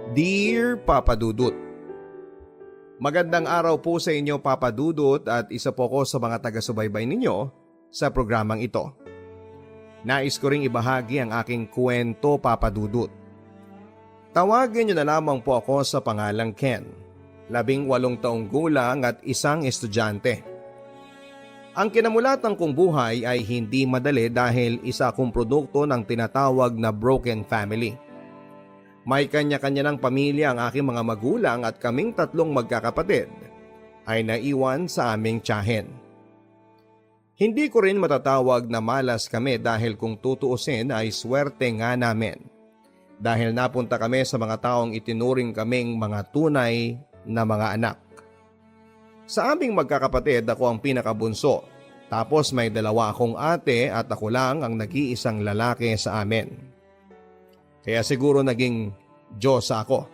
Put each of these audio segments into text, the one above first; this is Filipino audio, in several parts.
Dear Papa Dudut, magandang araw po sa inyo Papa Dudut at isa po ko sa mga taga-subaybay ninyo sa programang ito. Nais ko ring ibahagi ang aking kwento Papa Dudut. Tawagin niyo na lamang po ako sa pangalang Ken, 18 taong gulang at isang estudyante. Ang kinamulatang kong buhay ay hindi madali dahil isa akong produkto ng tinatawag na broken family. May kanya-kanya ng pamilya ang aking mga magulang at kaming tatlong magkakapatid ay naiwan sa aming tiyahin. Hindi ko rin matatawag na malas kami dahil kung tutuusin ay swerte nga namin. Dahil napunta kami sa mga taong itinuring kaming mga tunay na mga anak. Sa aming magkakapatid ako ang pinakabunso. Tapos may dalawa akong ate at ako lang ang nag-iisang lalaki sa amin. Kaya siguro naging Diyos ako.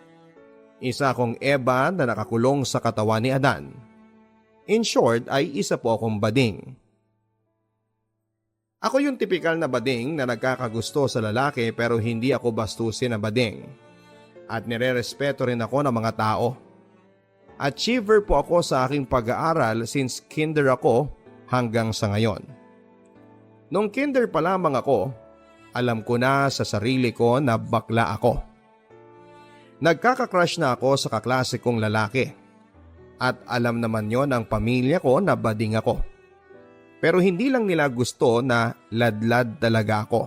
Isa akong Eva na nakakulong sa katawan ni Adan. In short ay isa po akong bading. Ako yung tipikal na bading na nagkakagusto sa lalaki pero hindi ako bastusin na bading. At nirerespeto rin ako ng mga tao. Achiever po ako sa aking pag-aaral since kinder ako hanggang sa ngayon. Nung kinder pa lamang ako, alam ko na sa sarili ko na bakla ako. Nagkaka-crush na ako sa kaklase kong lalaki. At alam naman yon ng pamilya ko na bading ako. Pero hindi lang nila gusto na ladlad talaga ako.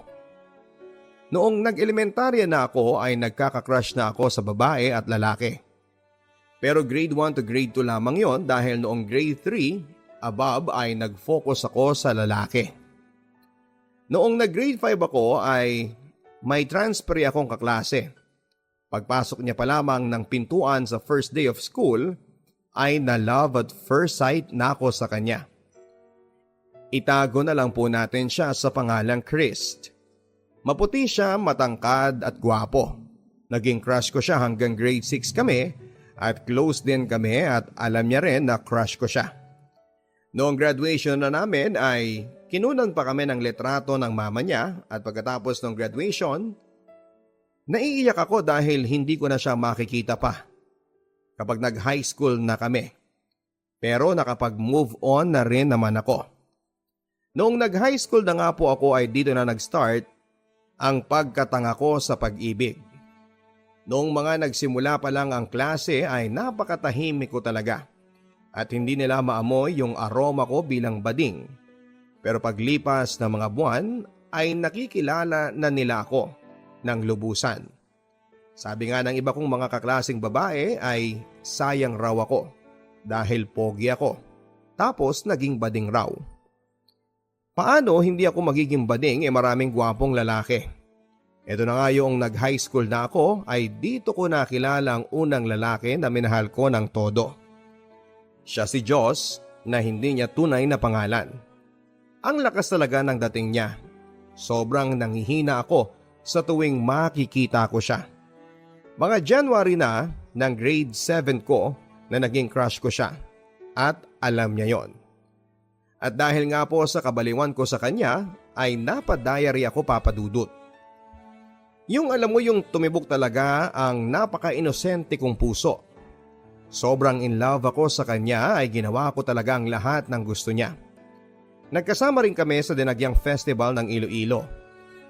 Noong nag-elementarya na ako ay nagkaka-crush na ako sa babae at lalaki. Pero grade 1 to grade 2 lamang yon dahil noong grade 3 above ay nag-focus ako sa lalaki. Noong nag-grade 5 ako ay may transfer akong kaklase. Pagpasok niya pa lamang ng pintuan sa first day of school ay na-love at first sight na ako sa kanya. Itago na lang po natin siya sa pangalang Chris. Maputi siya, matangkad at gwapo. Naging crush ko siya hanggang grade 6 kami at close din kami at alam niya rin na crush ko siya. Noong graduation na namin ay kinunan pa kami ng letrato ng mama niya at pagkatapos ng graduation, naiiyak ako dahil hindi ko na siya makikita pa kapag nag-high school na kami. Pero nakapag-move on na rin naman ako. Noong nag-high school na nga po ako ay dito na nag-start ang pagkatanga ko sa pag-ibig. Noong mga nagsimula pa lang ang klase ay napakatahimik ko talaga. At hindi nila maamoy yung aroma ko bilang bading. Pero paglipas ng mga buwan ay nakikilala na nila ako ng lubusan. Sabi nga ng iba kong mga kaklaseng babae ay sayang raw ako dahil pogi ako. Tapos naging bading raw. Paano hindi ako magiging bading maraming gwapong lalaki? Ito na nga yung nag-high school na ako ay dito ko nakilala ang unang lalaki na minahal ko ng todo. Siya si Diyos na hindi niya tunay na pangalan. Ang lakas talaga ng dating niya. Sobrang nanghihina ako sa tuwing makikita ko siya. Mga January na ng grade 7 ko na naging crush ko siya. At alam niya yon. At dahil nga po sa kabaliwan ko sa kanya ay napadiary ako Papa Dudut. Yung alam mo yung tumibok talaga ang napaka-inosente kong puso. Sobrang in love ako sa kanya ay ginawa ko talaga ang lahat ng gusto niya. Nagkasama rin kami sa Dinagyang Festival ng Iloilo.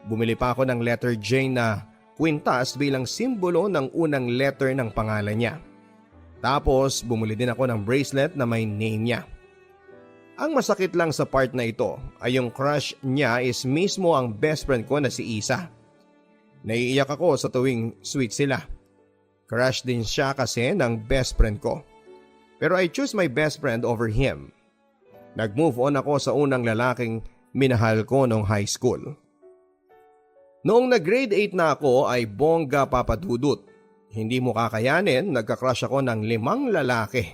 Bumili pa ako ng letter J na kwintas bilang simbolo ng unang letter ng pangalan niya. Tapos bumili din ako ng bracelet na may name niya. Ang masakit lang sa part na ito ay yung crush niya is mismo ang best friend ko na si Isa. Naiiyak ako sa tuwing sweet sila. Crush din siya kasi ng best friend ko. Pero I choose my best friend over him. Nag-move on ako sa unang lalaking minahal ko noong high school. Noong nag-grade 8 na ako ay bongga Papa Dudut. Hindi mo kakayanin, nagka-crush ako ng 5 lalaki.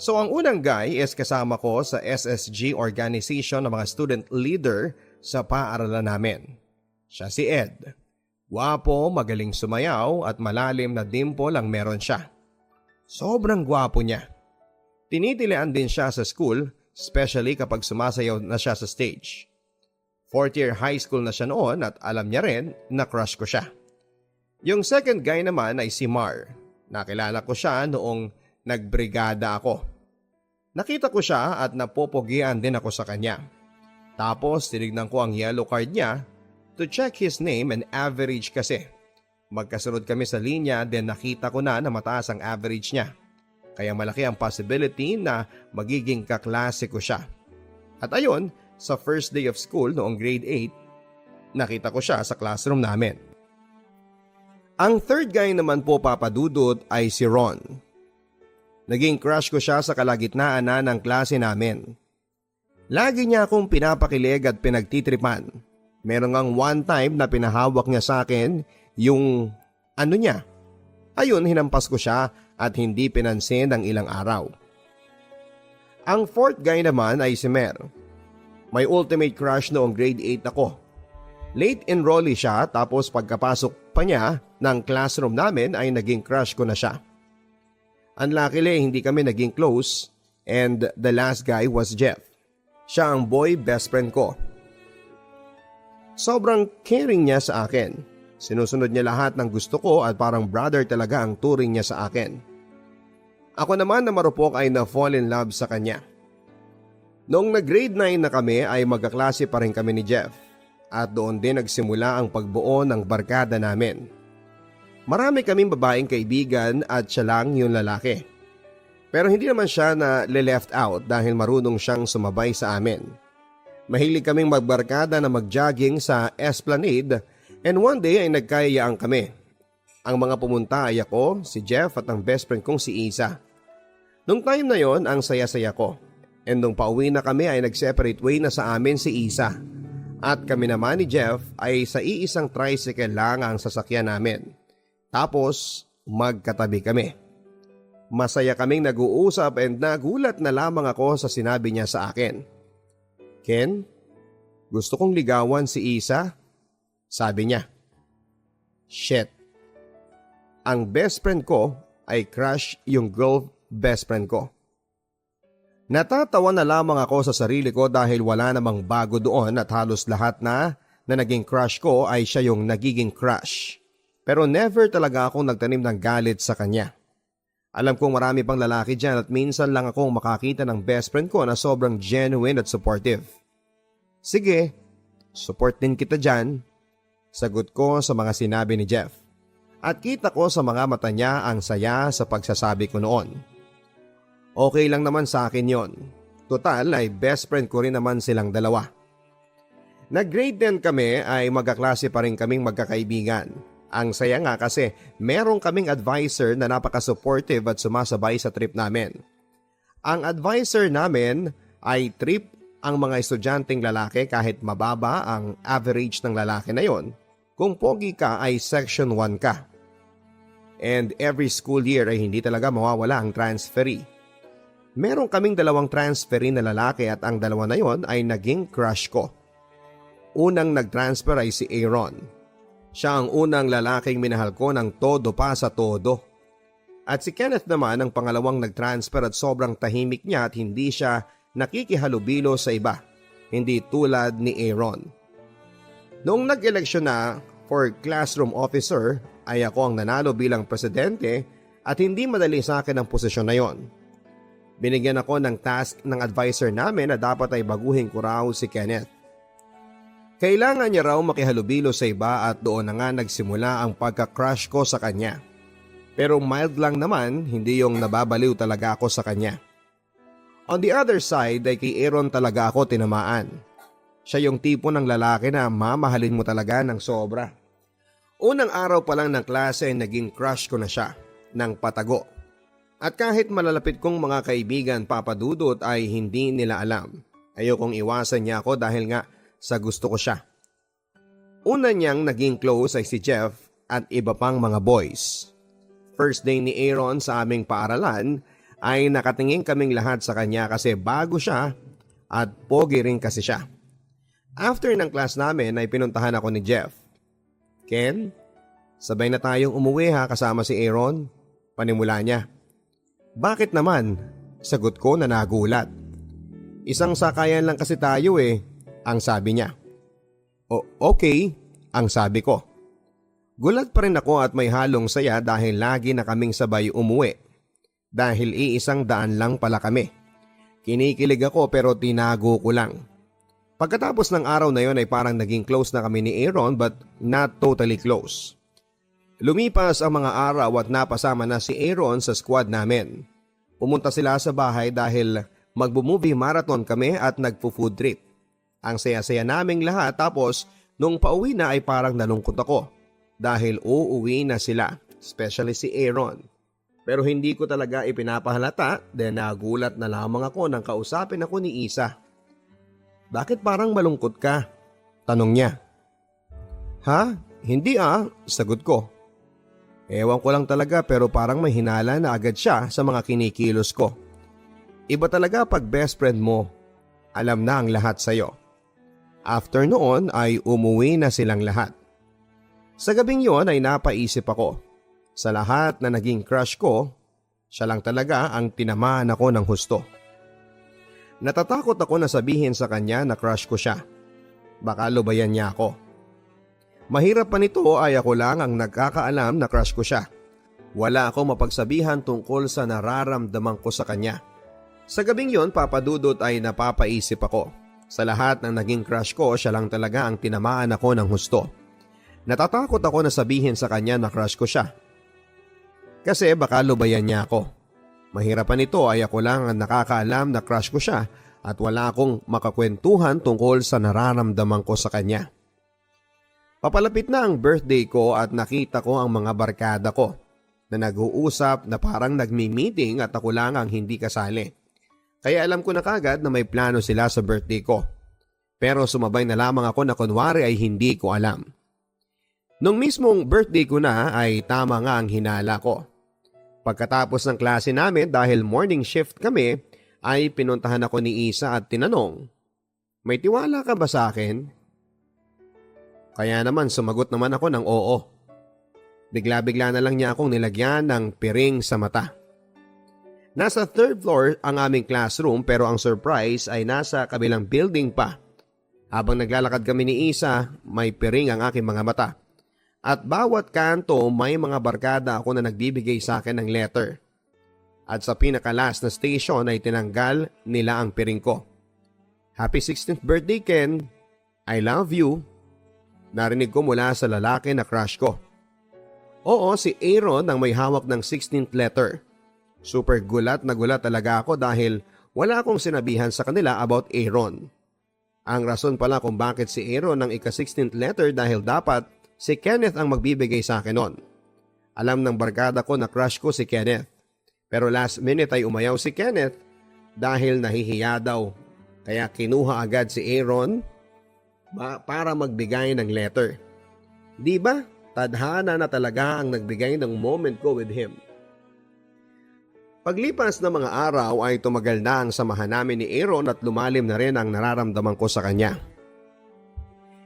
So ang unang guy is kasama ko sa SSG organization ng mga student leader sa paaralan namin. Siya si Ed. Gwapo, magaling sumayaw at malalim na dimple ang meron siya. Sobrang gwapo niya. Tinitilian din siya sa school, especially kapag sumasayaw na siya sa stage. 4th year high school na siya noon at alam niya rin na crush ko siya. Yung second guy naman ay si Mar. Nakilala ko siya noong nagbrigada ako. Nakita ko siya at napopogian din ako sa kanya. Tapos tinignan ko ang yellow card niya to check his name and average kasi. Magkasunod kami sa linya then nakita ko na mataas ang average niya. Kaya malaki ang possibility na magiging kaklase ko siya. At ayun, sa first day of school noong grade 8, nakita ko siya sa classroom namin. Ang third guy naman po papadudot ay si Ron. Naging crush ko siya sa kalagitnaan na ng klase namin. Lagi niya akong pinapakilig at pinagtitripan. Meron ngang one time na pinahawak niya sa akin yung niya. Ayun, hinampas ko siya at hindi pinansin ng ilang araw. Ang fourth guy naman ay si Mer. May ultimate crush noong grade 8 ako. Late enrollee siya tapos pagkapasok pa niya ng classroom namin ay naging crush ko na siya. Unluckily, hindi kami naging close and the last guy was Jeff. Siya ang boy best friend ko. Sobrang caring niya sa akin. Sinusunod niya lahat ng gusto ko at parang brother talaga ang turing niya sa akin. Ako naman na marupok ay na-fall in love sa kanya. Noong nag-grade 9 na kami ay magkaklase pa rin kami ni Jeff at doon din nagsimula ang pagbuo ng barkada namin. Marami kaming babaeng kaibigan at siya lang yung lalaki. Pero hindi naman siya na le-left out dahil marunong siyang sumabay sa amin. Mahilig kaming magbarkada na mag-jogging sa Esplanade and one day ay nagkayayaan kami. Ang mga pumunta ay ako, si Jeff at ang best friend kong si Isa. Nung time na yon ang saya-saya ko. And nung pauwi na kami ay nag-separate way na sa amin si Isa. At kami naman ni Jeff ay sa iisang tricycle lang ang sasakyan namin. Tapos magkatabi kami. Masaya kaming nag-uusap and nagulat na lamang ako sa sinabi niya sa akin. Ken, gusto kong ligawan si Isa. Sabi niya. Shit. Ang best friend ko ay crush yung girl best friend ko. Natatawa na lamang ako sa sarili ko dahil wala namang bago doon at halos lahat na naging crush ko ay siya yung nagiging crush. Pero never talaga akong nagtanim ng galit sa kanya. Alam kong marami pang lalaki dyan at minsan lang akong makakita ng best friend ko na sobrang genuine at supportive. Sige, support din kita dyan. Sagot ko sa mga sinabi ni Jeff. At kita ko sa mga mata niya ang saya sa pagsasabi ko noon. Okay lang naman sa akin yon. Total ay best friend ko rin naman silang dalawa. Nag-grade 10 kami ay magkaklase pa rin kaming magkakaibigan. Ang saya nga kasi meron kaming advisor na napaka-supportive at sumasabay sa trip namin. Ang advisor namin ay trip ang mga estudyanteng lalaki kahit mababa ang average ng lalaki na yon. Kung pogi ka ay section 1 ka. And every school year ay hindi talaga mawawala ang transferee. Meron kaming dalawang transferee na lalaki at ang dalawa na yon ay naging crush ko. Unang nag-transfer ay si Aaron. Siya ang unang lalaking minahal ko ng todo pa sa todo. At si Kenneth naman ang pangalawang nag-transfer at sobrang tahimik niya at hindi siya nakikihalubilo sa iba. Hindi tulad ni Aaron. Noong nag-eleksyon na for classroom officer ay ako ang nanalo bilang presidente at hindi madali sa akin ang posisyon na yon. Binigyan ako ng task ng advisor namin na dapat ay baguhin ko raw si Kenneth. Kailangan niya raw makihalubilo sa iba at doon na nga nagsimula ang pagka-crush ko sa kanya. Pero mild lang naman, hindi yung nababaliw talaga ako sa kanya. On the other side ay kay Aaron talaga ako tinamaan. Siya yung tipo ng lalaki na mamahalin mo talaga ng sobra. Unang araw pa lang ng klase ay naging crush ko na siya, ng patago. At kahit malalapit kong mga kaibigan papadudot ay hindi nila alam. Ayokong iwasan niya ako dahil nga sa gusto ko siya. Una niyang naging close ay si Jeff at iba pang mga boys. First day ni Aaron sa aming paaralan ay nakatingin kaming lahat sa kanya kasi bago siya at pogi rin kasi siya. After ng class namin ay pinuntahan ako ni Jeff. Ken, sabay na tayong umuwi ha kasama si Aaron. Panimula niya. Bakit naman? Sagot ko na nagulat. Isang sakayan lang kasi tayo ang sabi niya. O okay, ang sabi ko. Gulat pa rin ako at may halong saya dahil lagi na kaming sabay umuwi. Dahil iisang daan lang pala kami. Kinikilig ako pero tinago ko lang. Pagkatapos ng araw na yon ay parang naging close na kami ni Aaron but not totally close. Lumipas ang mga araw at napasama na si Aaron sa squad namin. Pumunta sila sa bahay dahil magbo-movie marathon kami at nagpo-food trip. Ang saya-saya naming lahat tapos nung pauwi na ay parang nalungkot ako dahil uuwi na sila, especially si Aaron. Pero hindi ko talaga ipinapahalata dahil nagulat na lamang ako nang kausapin ako ni Isa. Bakit parang malungkot ka? Tanong niya. Ha? Hindi sagot ko. Ewan ko lang talaga pero parang may hinala na agad siya sa mga kinikilos ko. Iba talaga pag best friend mo. Alam na ang lahat sa'yo. After noon ay umuwi na silang lahat. Sa gabing yon ay napaisip ako. Sa lahat na naging crush ko, siya lang talaga ang tinamaan ako ng husto. Natatakot ako na sabihin sa kanya na crush ko siya. Baka lubayan niya ako. Mahirap pa nito ay ako lang ang nagkakaalam na crush ko siya. Wala akong mapagsabihan tungkol sa nararamdaman ko sa kanya. Sa gabing yon papadudot ay napapaisip ako. Sa lahat ng naging crush ko, siya lang talaga ang tinamaan ako ng husto. Natatakot ako na sabihin sa kanya na crush ko siya. Kasi baka lubayan niya ako. Mahirap pa nito ay ako lang ang nakakaalam na crush ko siya at wala akong makakwentuhan tungkol sa nararamdaman ko sa kanya. Papalapit na ang birthday ko at nakita ko ang mga barkada ko na nag-uusap na parang nagmi-meeting at ako lang ang hindi kasali. Kaya alam ko na kagad na may plano sila sa birthday ko. Pero sumabay na lamang ako na kunwari ay hindi ko alam. Nung mismong birthday ko na ay tama nga ang hinala ko. Pagkatapos ng klase namin dahil morning shift kami ay pinuntahan ako ni Isa at tinanong, "May tiwala ka ba sa akin?" Kaya naman sumagot naman ako ng oo. Bigla-bigla na lang niya akong nilagyan ng piring sa mata. Nasa third floor ang aming classroom pero ang surprise ay nasa kabilang building pa. Habang naglalakad kami ni Isa, may piring ang aking mga mata. At bawat kanto may mga barkada ako na nagbibigay sa akin ng letter. At sa pinakalas na station ay tinanggal nila ang piring ko. Happy 16th birthday, Ken. I love you. Narinig ko mula sa lalaki na crush ko. Oo, si Aaron ang may hawak ng 16th letter. Super gulat na gulat talaga ako dahil wala akong sinabihan sa kanila about Aaron. Ang rason pala kung bakit si Aaron ang ika-16th letter dahil dapat si Kenneth ang magbibigay sa akin nun. Alam ng barkada ko na crush ko si Kenneth. Pero last minute ay umayaw si Kenneth dahil nahihiya daw. Kaya kinuha agad si Aaron para magbigay ng letter. Di ba? Tadhana na talaga ang nagbigay ng moment ko with him. Paglipas ng mga araw ay tumagal na ang samahan namin ni Aaron at lumalim na rin ang nararamdaman ko sa kanya.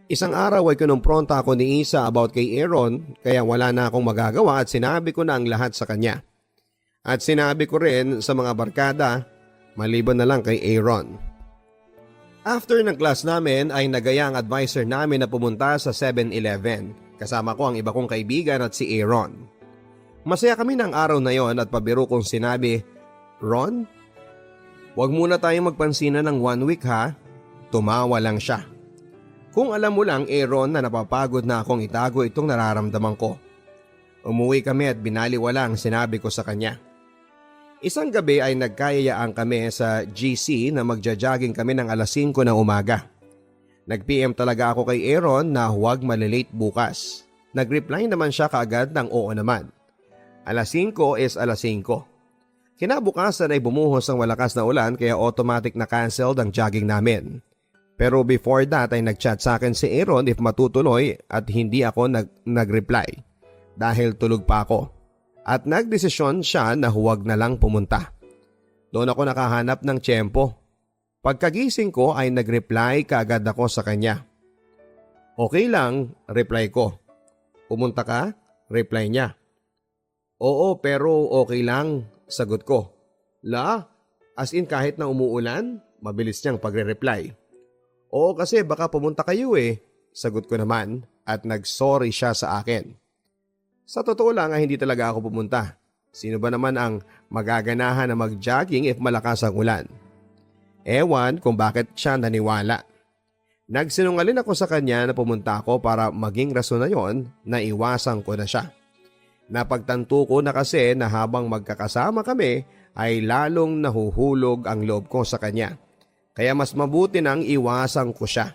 Isang araw ay kinumpronta ako ni Isa about kay Aaron kaya wala na akong magagawa at sinabi ko na ang lahat sa kanya. At sinabi ko rin sa mga barkada maliban na lang kay Aaron. After ng class namin ay nagaya ang advisor namin na pumunta sa 7-Eleven. Kasama ko ang iba kong kaibigan at si Aaron. Masaya kami ng araw na yon at pabiro kong sinabi, "Ron, wag muna tayong magpansinan ng 1 week ha." Tumawa lang siya. Kung alam mo lang, Aaron, na napapagod na akong itago itong nararamdaman ko. Umuwi kami at binaliwala ang sinabi ko sa kanya. Isang gabi ay nagkayayaan kami sa GC na magja-jogging kami ng alas 5 ng umaga. Nag-PM talaga ako kay Aaron na huwag malilate bukas. Nag-reply naman siya kaagad ng oo naman. Alas 5 is alas 5. Kinabukasan ay bumuhos ang malakas na ulan kaya automatic na canceled ang jogging namin. Pero before that ay nag-chat sa akin si Aaron if matutuloy at hindi ako nag-reply dahil tulog pa ako. At nagdesisyon siya na huwag na lang pumunta. Doon ako nakahanap ng tiyempo. Pagkagising ko ay nag-reply kaagad ako sa kanya. Okay lang, reply ko. Pumunta ka? Reply niya. Oo pero okay lang, sagot ko. La, as in kahit na umuulan? Mabilis niyang pagre-reply. Oo kasi baka pumunta kayo sagot ko naman at nag-sorry siya sa akin. Sa totoo lang ay hindi talaga ako pumunta. Sino ba naman ang magaganahan na mag-jogging if malakas ang ulan? Ewan kung bakit siya naniwala. Nagsinungaling ako sa kanya na pumunta ako para maging rason na yon na iwasan ko na siya. Napagtanto ko na kasi na habang magkakasama kami ay lalong nahuhulog ang loob ko sa kanya. Kaya mas mabuti nang iwasan ko siya.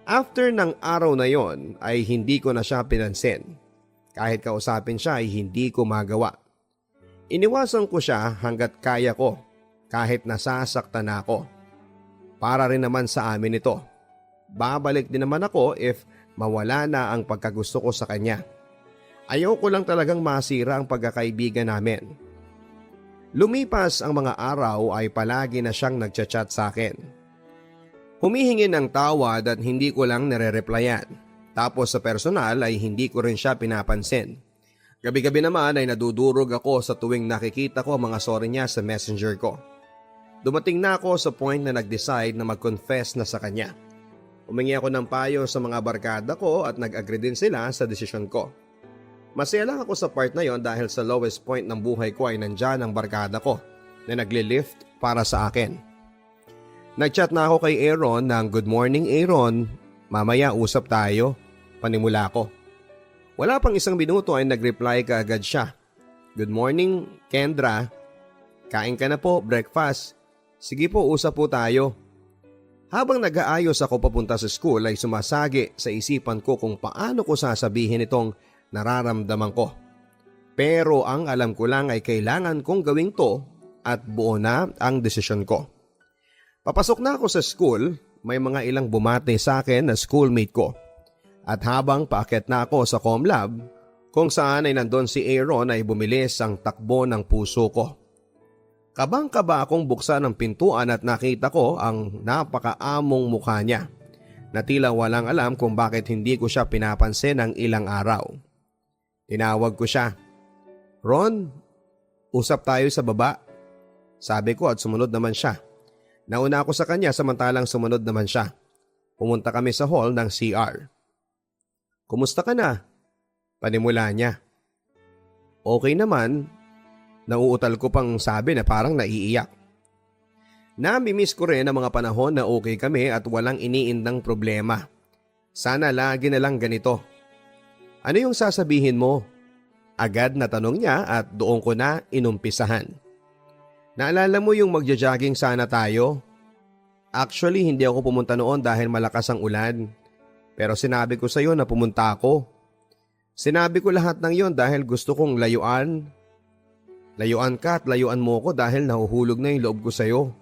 After ng araw na yon ay hindi ko na siya pinansin. Kahit kausapin siya ay hindi ko magawa. Iniwasan ko siya hanggat kaya ko kahit nasasaktan na ako. Para rin naman sa amin ito. Babalik din naman ako if mawala na ang pagkagusto ko sa kanya. Ayaw ko lang talagang masira ang pagkakaibigan namin. Lumipas ang mga araw ay palagi na siyang nagchat-chat sa akin. Humihingi ng tawad at hindi ko lang nare-replyan. Tapos sa personal ay hindi ko rin siya pinapansin. Gabi-gabi naman ay nadudurog ako sa tuwing nakikita ko ang mga story niya sa messenger ko. Dumating na ako sa point na nag-decide na mag-confess na sa kanya. Humingi ako ng payo sa mga barkada ko at nag-agree din sila sa desisyon ko. Masaya lang ako sa part na yon dahil sa lowest point ng buhay ko ay nandyan ang barkada ko na nagli-lift para sa akin. Nag-chat na ako kay Aaron ng good morning Aaron, mamaya usap tayo, panimula ko. Wala pang isang minuto ay nag-reply kaagad siya. Good morning Kendra, kain ka na po, breakfast. Sige po, usap po tayo. Habang nag-aayos ako papunta sa school ay sumasagi sa isipan ko kung paano ko sasabihin itong nararamdaman ko. Pero ang alam ko lang ay kailangan kong gawin to at buo na ang desisyon ko. Papasok na ako sa school, may mga ilang bumate sa akin na schoolmate ko. At habang paakyat na ako sa ComLab, kung saan ay nandun si Aaron ay bumilis ang takbo ng puso ko. Kabang-kaba akong buksan ang pintuan at nakita ko ang napakaamong mukha niya na tila walang alam kung bakit hindi ko siya pinapansin ng ilang araw. Tinawag ko siya. Ron, usap tayo sa baba. Sabi ko at sumunod naman siya. Nauna ako sa kanya samantalang sumunod naman siya. Pumunta kami sa hall ng CR. Kumusta ka na? Panimula niya. Okay naman. Nauutal ko pang sabi na parang naiiyak. Namimiss ko rin ang mga panahon na okay kami at walang iniindang problema. Sana lagi na lang ganito. Ano yung sasabihin mo? Agad na tanong niya at doon ko na inumpisahan. Naalala mo yung magja-jogging sana tayo? Actually hindi ako pumunta noon dahil malakas ang ulan. Pero sinabi ko sa iyo na pumunta ako. Sinabi ko lahat ng yon dahil gusto kong layuan. Layuan ka at layuan mo ko dahil nahuhulog na yung loob ko sa iyo.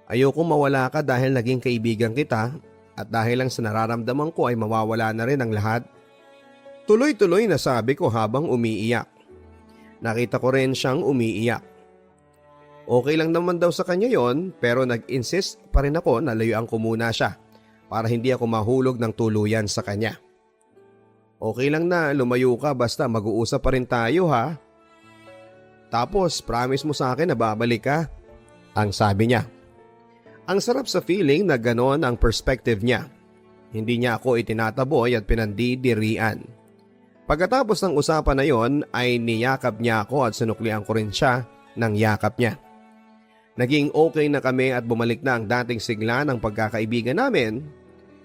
Ayoko mawala ka dahil naging kaibigan kita at dahil lang sa nararamdaman ko ay mawawala na rin ang lahat. Tuloy-tuloy na sabi ko habang umiiyak. Nakita ko rin siyang umiiyak. Okay lang naman daw sa kanya yon pero nag-insist pa rin ako na layuan ko muna siya para hindi ako mahulog ng tuluyan sa kanya. Okay lang na lumayo ka basta mag-uusap pa rin tayo ha. Tapos promise mo sa akin na babalik ka, ang sabi niya. Ang sarap sa feeling na ganon ang perspective niya. Hindi niya ako itinataboy at pinandidirian. Pagkatapos ng usapan na yon ay niyakap niya ako at sinuklian ko rin siya ng yakap niya. Naging okay na kami at bumalik na ang dating sigla ng pagkakaibigan namin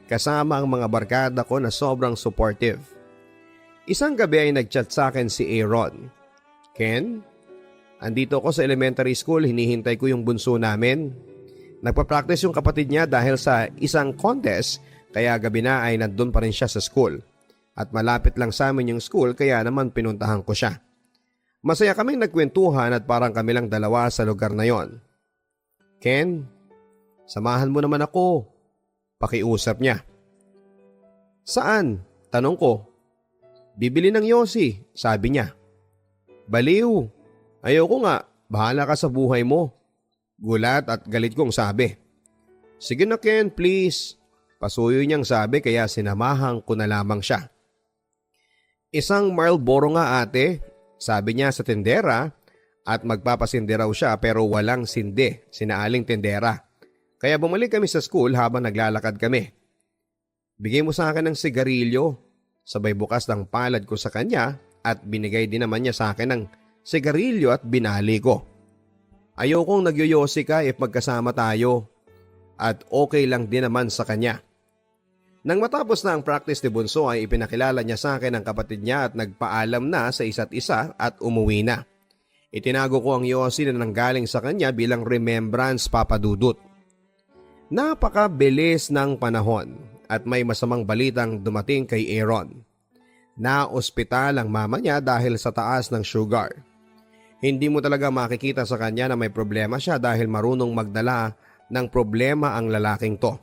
kasama ang mga barkada ko na sobrang supportive. Isang gabi ay nagchat sa akin si Aaron. Ken? Andito ako sa elementary school, hinihintay ko yung bunso namin. Nagpa-practice yung kapatid niya dahil sa isang contest kaya gabi na ay nandun pa rin siya sa school. At malapit lang sa amin yung school kaya naman pinuntahan ko siya. Masaya kaming nagkwentuhan at parang kami lang dalawa sa lugar na yon. Ken, samahan mo naman ako. Pakiusap niya. Saan? Tanong ko. Bibili ng yosi, sabi niya. Baliw. Ayoko nga, bahala ka sa buhay mo. Gulat at galit kong sabi. Sige na Ken, please. Pasuyo niyang sabi kaya sinamahan ko na lamang siya. Isang Marlboro nga ate, sabi niya sa tindera at magpapasindi raw siya pero walang sindi, sinaaling tindera. Kaya bumalik kami sa school habang naglalakad kami. Bigay mo sa akin ng sigarilyo, Sabay bukas ng palad ko sa kanya at binigay din naman niya sa akin ng sigarilyo at binali ko. Ayokong nagyoyosi ka if magkasama tayo at okay lang din naman sa kanya. Nang matapos na ang practice ni Bunso ay ipinakilala niya sa akin ang kapatid niya at nagpaalam na sa isa't isa at umuwi na. Itinago ko ang yosi na nanggaling sa kanya bilang remembrance, Papa Dudut. Napakabilis ng panahon at may masamang balitang dumating kay Aaron. Na-ospital ang mama niya dahil sa taas ng sugar. Hindi mo talaga makikita sa kanya na may problema siya dahil marunong magdala ng problema ang lalaking to.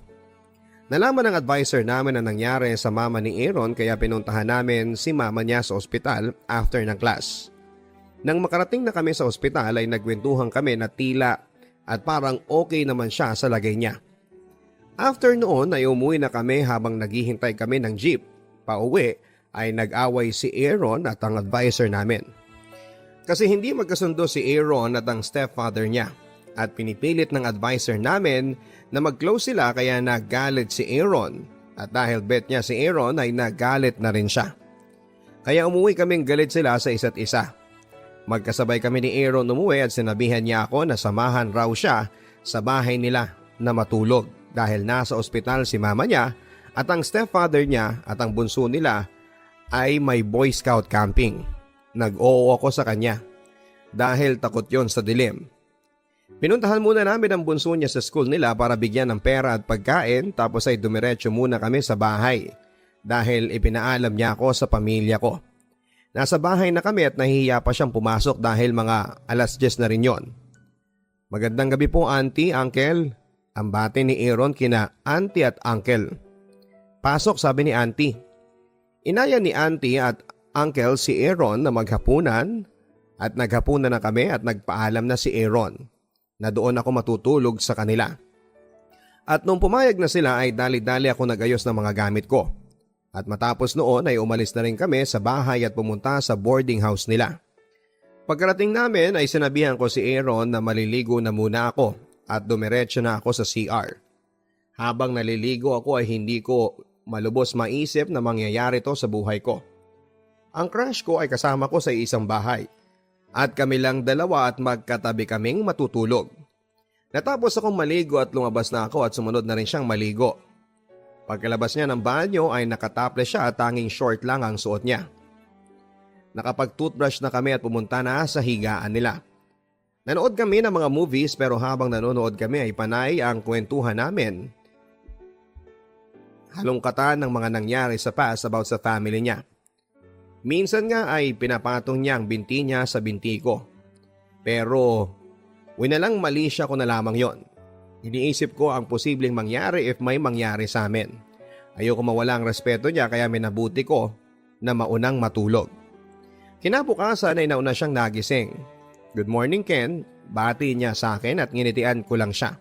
Nalaman ng advisor namin na nangyari sa mama ni Aaron kaya pinuntahan namin si mama niya sa ospital after ng class. Nang makarating na kami sa ospital ay nagkwentuhan kami na tila at parang okay naman siya sa lagay niya. After noon ay umuwi na kami habang naghihintay kami ng jeep. Pauwi ay nag-away si Aaron at ang advisor namin. Kasi hindi magkasundo si Aaron at ang stepfather niya at pinipilit ng advisor namin na mag-close sila kaya nagalit si Aaron at dahil bet niya si Aaron ay nagalit na rin siya. Kaya umuwi kaming galit sila sa isa't isa. Magkasabay kami ni Aaron umuwi at sinabihan niya ako na samahan raw siya sa bahay nila na matulog dahil nasa ospital si mama niya at ang stepfather niya at ang bunso nila ay may Boy Scout camping. Nag-oo ako sa kanya dahil takot yon sa dilim. Pinuntahan muna namin ang bunso niya sa school nila para bigyan ng pera at pagkain tapos ay dumiretso muna kami sa bahay dahil ipinaalam niya ako sa pamilya ko. Nasa bahay na kami at nahihiya pa siyang pumasok dahil mga 10:00 na rin yon. Magandang gabi po auntie, uncle. Ang bati ni Aaron kina auntie at uncle. Pasok, sabi ni auntie. Inaya ni auntie at uncle si Aaron na maghapunan at naghapunan na kami at nagpaalam na si Aaron na doon ako matutulog sa kanila. At nung pumayag na sila ay dali-dali ako nagayos ng mga gamit ko. At matapos noon ay umalis na rin kami sa bahay at pumunta sa boarding house nila. Pagkarating namin ay sinabihan ko si Aaron na maliligo na muna ako at dumiretso na ako sa CR. Habang naliligo ako ay hindi ko malubos maisip na mangyayari to sa buhay ko. Ang crush ko ay kasama ko sa isang bahay. At kami lang dalawa at magkatabi kaming matutulog. Natapos akong maligo at lumabas na ako at sumunod na rin siyang maligo. Pagkalabas niya ng banyo ay nakatopless siya at tanging short lang ang suot niya. Nakapag-toothbrush na kami at pumunta na sa higaan nila. Nanood kami ng mga movies pero habang nanonood kami ay panay ang kwentuhan namin. Halongkatan ng mga nangyari sa past about sa family niya. Minsan nga ay pinapatong niya ang binti niya sa binti ko. Pero winalang mali siya ko na lamang yon. Iniisip ko ang posibleng mangyari if may mangyari sa amin. Ayoko mawala ang respeto niya kaya minabuti ko na maunang matulog. Kinabukasan ay nauna siyang nagising. Good morning Ken, bati niya sa akin at nginitian ko lang siya.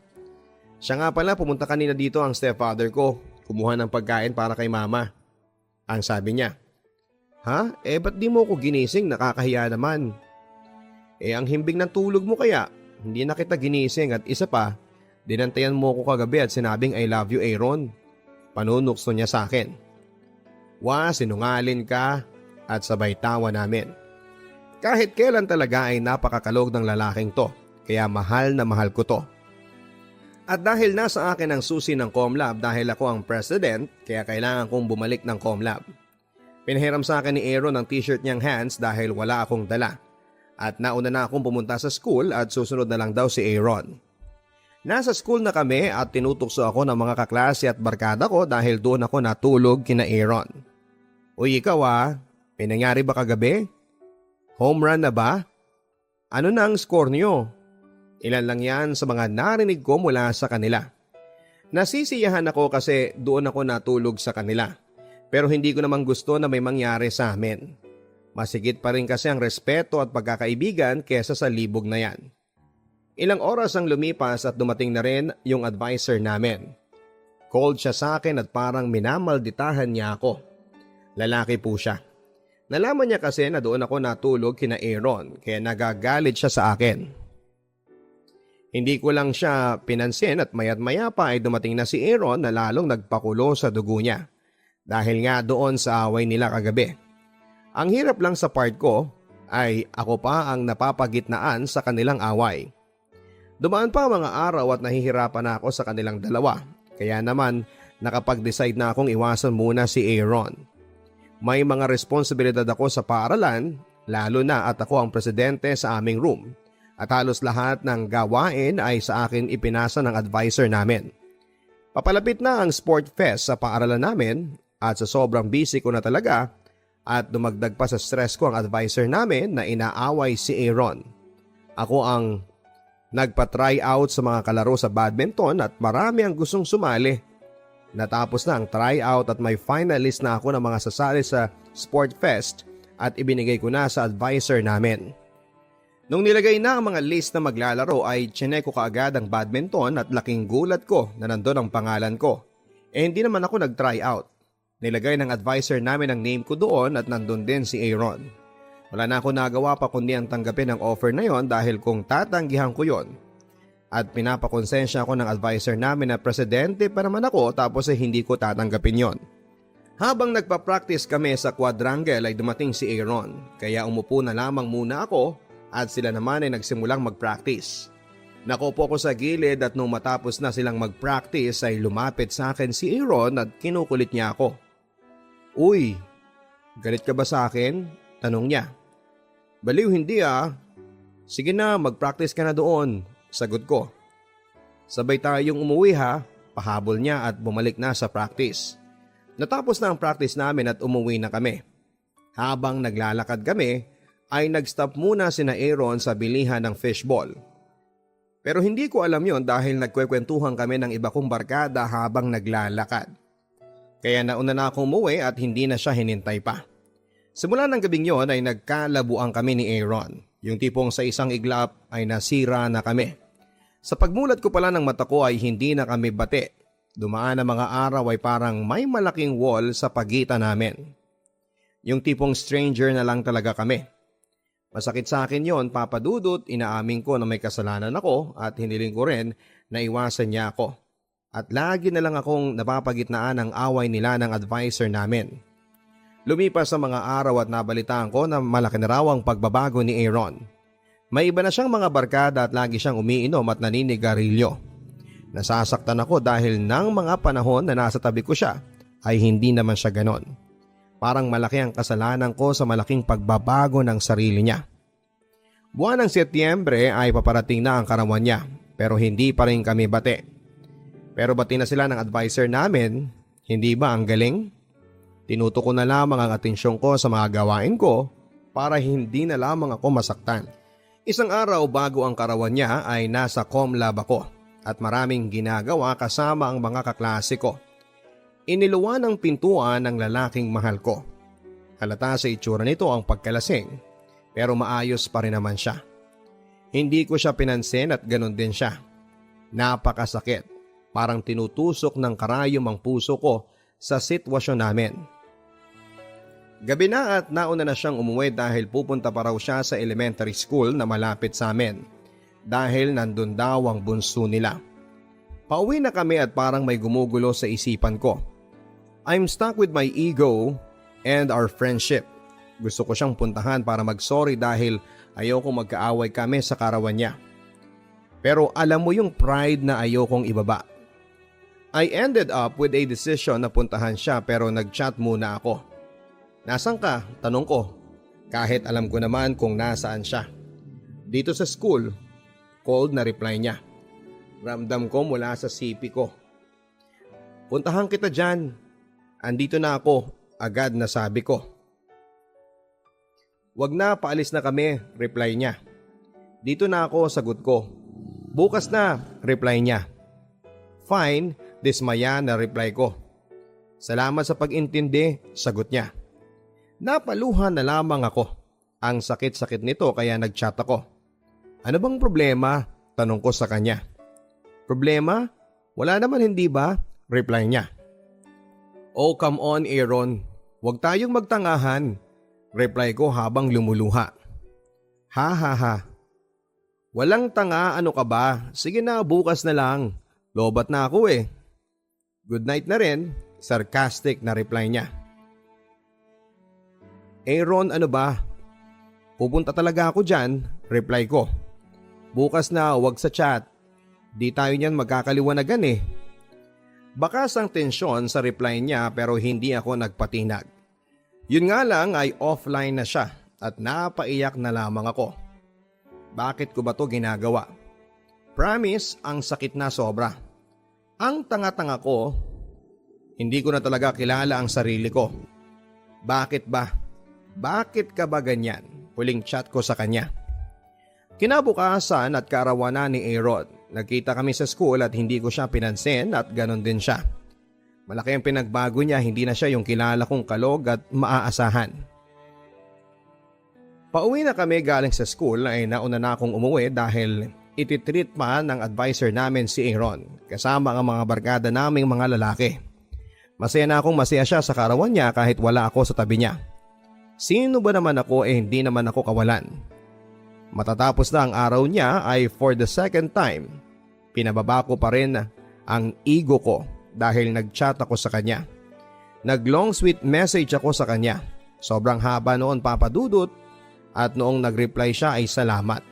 Siya nga pala pumunta kanina dito ang stepfather ko, kumuha ng pagkain para kay mama. Ang sabi niya. Ha? Ba't di mo ko ginising? Nakakahiya naman. Ang himbing ng tulog mo kaya, hindi na kita ginising at isa pa, dinantayan mo ko kagabi at sinabing I love you Aaron. Panunukso niya sa akin. Sinungalin ka at sabay tawa namin. Kahit kailan talaga ay napakakalog ng lalaking to, kaya mahal na mahal ko to. At dahil nasa akin ang susi ng Comlab dahil ako ang president, kaya kailangan kong bumalik ng Comlab. Pinahiram sa akin ni Aaron ang t-shirt niyang Hands dahil wala akong dala. At nauna na akong pumunta sa school at susunod na lang daw si Aaron. Nasa school na kami at tinutukso ako ng mga kaklase at barkada ko dahil doon ako natulog kina Aaron. Uy ikaw pinangyari ba kagabi? Home run na ba? Ano na ang score niyo? Ilan lang yan sa mga narinig ko mula sa kanila. Nasisiyahan ako kasi doon ako natulog sa kanila. Pero hindi ko naman gusto na may mangyari sa amin. Masigit pa rin kasi ang respeto at pagkakaibigan kesa sa libog na yan. Ilang oras ang lumipas at dumating na rin yung advisor namin. Cold siya sa akin at parang minamalditahan niya ako. Lalaki po siya. Nalaman niya kasi na doon ako natulog kina Aaron kaya nagagalit siya sa akin. Hindi ko lang siya pinansin at mayat maya pa ay dumating na si Aaron na lalong nagpakulo sa dugo niya. dahil nga doon sa away nila kagabi. Ang hirap lang sa part ko ay ako pa ang napapagitnaan sa kanilang away. Dumaan pa mga araw at nahihirapan na ako sa kanilang dalawa, kaya naman nakapag-decide na akong iwasan muna si Aaron. May mga responsibilidad ako sa paaralan, lalo na at ako ang presidente sa aming room, at halos lahat ng gawain ay sa akin ipinasa ng advisor namin. Papalapit na ang sport fest sa paaralan namin at sa sobrang busy ko na talaga at dumagdag pa sa stress ko ang advisor namin na inaaway si Aaron. Ako ang nagpa-try out sa mga kalaro sa badminton at marami ang gustong sumali. Natapos na ang tryout at may finalist na ako ng mga sasali sa sport fest at ibinigay ko na sa advisor namin. Nung nilagay na ang mga list na maglalaro ay chinek ko kaagad ang badminton at laking gulat ko na nandun ang pangalan ko. Hindi naman ako nag-try out. Nilagay ng advisor namin ang name ko doon at nandun din si Aaron. Wala na ako nagawa pa kundi ang tanggapin ang offer na yon dahil kung tatanggihan ko yon. At pinapakonsensya ako ng advisor namin na presidente pa naman ako tapos ay hindi ko tatanggapin yon. Habang nagpa-practice kami sa quadrangle ay dumating si Aaron, kaya umupo na lamang muna ako at sila naman ay nagsimulang mag-practice. Nakupo ko sa gilid at nung matapos na silang mag-practice ay lumapit sa akin si Aaron at kinukulit niya ako. "Uy, galit ka ba sa akin?" tanong niya. "Baliw hindi ah. Sige na, mag-practice ka na doon," sagot ko. "Sabay tayong umuwi ha," pahabol niya at bumalik na sa practice. Natapos na ang practice namin at umuwi na kami. Habang naglalakad kami ay nag-stop muna sina Aaron sa bilihan ng fishball. Pero hindi ko alam yon dahil nagkwekwentuhan kami ng iba kong barkada habang naglalakad. Kaya nauna na akong umuwi at hindi na siya hinintay pa. Simula ng gabing yon ay nagkalabuan kami ni Aaron. Yung tipong sa isang iglap ay nasira na kami. Sa pagmulat ko pala ng mata ko ay hindi na kami bate. Dumaan ang mga araw ay parang may malaking wall sa pagitan namin. Yung tipong stranger na lang talaga kami. Masakit sa akin yon, Papa Dudut, inaamin ko na may kasalanan ako at hiniling ko rin na iwasan niya ako. At lagi na lang akong napapagitnaan ng away nila ng advisor namin. Lumipas sa mga araw at nabalitaan ko na malaki na raw ang pagbabago ni Aaron. May iba na siyang mga barkada at lagi siyang umiinom at naninigarilyo. Nasasaktan ako dahil nang mga panahon na nasa tabi ko siya ay hindi naman siya ganon. Parang malaki ang kasalanan ko sa malaking pagbabago ng sarili niya. Buwan ng Setyembre ay paparating na ang karawan niya pero hindi pa rin kami bate. Pero bati na sila ng advisor namin, hindi ba ang galing? Tinuto ko na lamang ang atensyon ko sa mga gawain ko para hindi na lamang ako masaktan. Isang araw bago ang karawan niya ay nasa comlab ako at maraming ginagawa kasama ang mga kaklase ko. Iniluwan ng pintuan ng lalaking mahal ko. Halata sa itsura nito ang pagkalasing pero maayos pa rin naman siya. Hindi ko siya pinansin at ganun din siya. Napakasakit. Parang tinutusok ng karayom ang puso ko sa sitwasyon namin. Gabi na at nauna na siyang umuwi dahil pupunta pa raw siya sa elementary school na malapit sa amin dahil nandun daw ang bunso nila. Pauwi na kami at parang may gumugulo sa isipan ko. I'm stuck with my ego and our friendship. Gusto ko siyang puntahan para mag-sorry dahil ayoko magkaaway kami sa karawan niya. Pero alam mo yung pride na ayokong ibaba. I ended up with a decision na puntahan siya pero nag-chat muna ako. "Nasaan ka?" tanong ko. Kahit alam ko naman kung nasaan siya. "Dito sa school." Cold na reply niya. Ramdam ko mula sa sipi ko. "Puntahan kita dyan. Andito na ako." Agad na sabi ko. "Wag na, paalis na kami." Reply niya. "Dito na ako." Sagot ko. "Bukas na." Reply niya. "Fine." Dismaya na reply ko. "Salamat sa pag-intindi." Sagot niya. Napaluhan na lamang ako. Ang sakit-sakit nito kaya nag-chat ako. "Ano bang problema?" Tanong ko sa kanya. "Problema? Wala naman hindi ba?" Reply niya. "Oh come on Aaron, huwag tayong magtangahan." Reply ko habang lumuluha. Ha ha ha. "Walang tanga, ano ka ba? Sige na, bukas na lang. Lobat na ako eh." "Good night na rin." Sarcastic na reply niya. Aaron, ano ba? Pupunta talaga ako dyan, reply ko. Bukas na, wag sa chat. Di tayo niyan magkakaliwanagan eh. Bakas ang tensyon sa reply niya pero hindi ako nagpatinag. Yun nga lang ay offline na siya at napaiyak na lamang ako. Bakit ko ba to ginagawa? Promise, ang sakit na sobra. Ang tanga-tanga ko, hindi ko na talaga kilala ang sarili ko. Bakit ba? Bakit ka ba ganyan? Huling chat ko sa kanya. Kinabukasan at kaarawanan ni Aaron. Nagkita kami sa school at hindi ko siya pinansin at ganon din siya. Malaki ang pinagbago niya, hindi na siya yung kilala kong kalog at maaasahan. Pauwi na kami galing sa school ay nauna na akong umuwi dahil ititreat pa ng advisor namin si Aaron kasama ang mga barkada naming mga lalaki. Masaya na akong masaya siya sa kaarawan niya kahit wala ako sa tabi niya. Sino ba naman ako hindi naman ako kawalan. Matatapos na ang araw niya ay for the second time, pinababa ko pa rin ang ego ko dahil nag-chat ako sa kanya. Nag-long sweet message ako sa kanya. Sobrang haba noon papadudot at noong nag-reply siya ay salamat.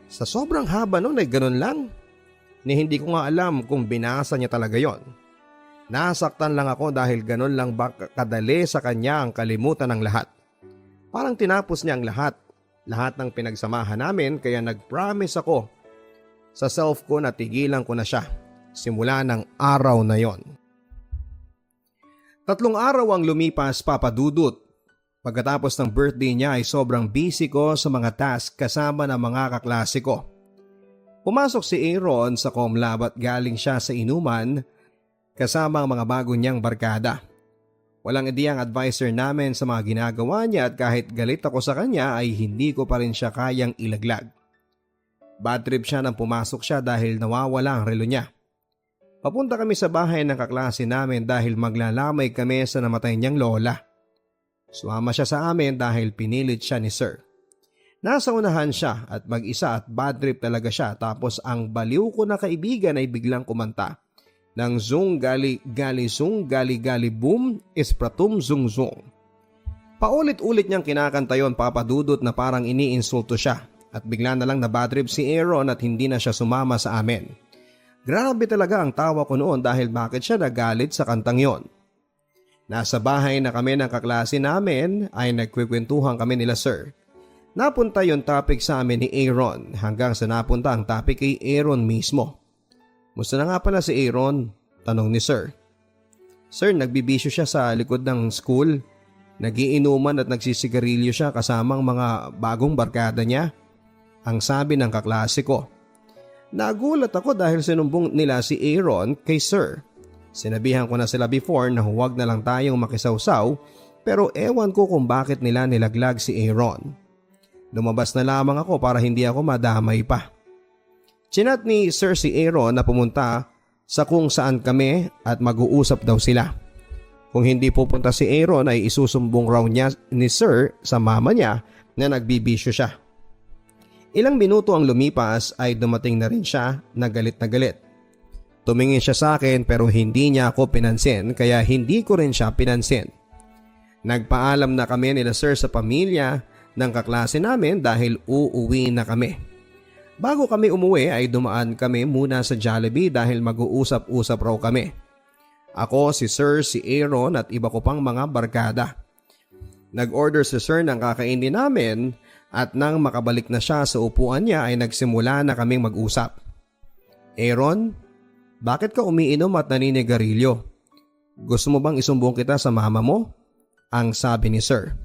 Sa sobrang haba noon ay ganun lang. Ni hindi ko nga alam kung binasa niya talaga yon. Nasaktan lang ako dahil ganun lang ba kadali sa kanya ang kalimutan ng lahat. Parang tinapos niya ang lahat ng pinagsamahan namin kaya nag-promise ako sa self ko na tigilan ko na siya simula ng araw na yon. 3 araw ang lumipas papadudot. Pagkatapos ng birthday niya ay sobrang busy ko sa mga task kasama ng mga kaklase ko. Pumasok si Aaron sa ComLab at galing siya sa inuman kasama ang mga bago niyang barkada. Walang idea ang advisor namin sa mga ginagawa niya at kahit galit ako sa kanya ay hindi ko pa rin siya kayang ilaglag. Bad trip siya nang pumasok siya dahil nawawala ang relo niya. Papunta kami sa bahay ng kaklase namin dahil maglalamay kami sa namatay niyang lola. Sumama siya sa amin dahil pinilit siya ni Sir. Nasa unahan siya at mag-isa at bad trip talaga siya tapos ang baliw ko na kaibigan ay biglang kumanta ng zung gali gali zung gali gali boom ispratum zung zung. Paulit-ulit niyang kinakanta yon papadudot na parang iniinsulto siya at bigla na lang na bad trip si Aaron at hindi na siya sumama sa amin. Grabe talaga ang tawa ko noon dahil bakit siya nagalit sa kantang yon. Nasa bahay na kami ng kaklase namin ay nagkwekwentuhan kami nila Sir. Napunta yung topic sa amin ni Aaron hanggang sa napunta ang topic kay Aaron mismo. Musta na nga pala si Aaron? Tanong ni Sir. Sir, nagbibisyo siya sa likod ng school. Nagiinuman at nagsisigarilyo siya kasamang mga bagong barkada niya. Ang sabi ng kaklase ko. Nagulat ako dahil sinumbong nila si Aaron kay Sir. Sinabihan ko na sila before na huwag na lang tayong makisawsaw pero ewan ko kung bakit nila nilaglag si Aaron. Lumabas na lamang ako para hindi ako madamay pa. Chinat ni Sir si Aaron na pumunta sa kung saan kami at mag-uusap daw sila. Kung hindi pupunta si Aaron ay isusumbong raw niya ni Sir sa mama niya na nagbibisyo siya. Ilang minuto ang lumipas ay dumating na rin siya na galit na galit. Tumingin siya sa akin pero hindi niya ako pinansin kaya hindi ko rin siya pinansin. Nagpaalam na kami nila Sir sa pamilya ng kaklase namin dahil uuwi na kami. Bago kami umuwi ay dumaan kami muna sa Jollibee dahil mag-uusap-usap raw kami. Ako, si Sir, si Aaron at iba ko pang mga barkada. Nag-order si Sir ng kakainin namin at nang makabalik na siya sa upuan niya ay nagsimula na kaming mag-usap. Aaron, bakit ka umiinom at naninigarilyo? Gusto mo bang isumbong kita sa mama mo? Ang sabi ni Sir.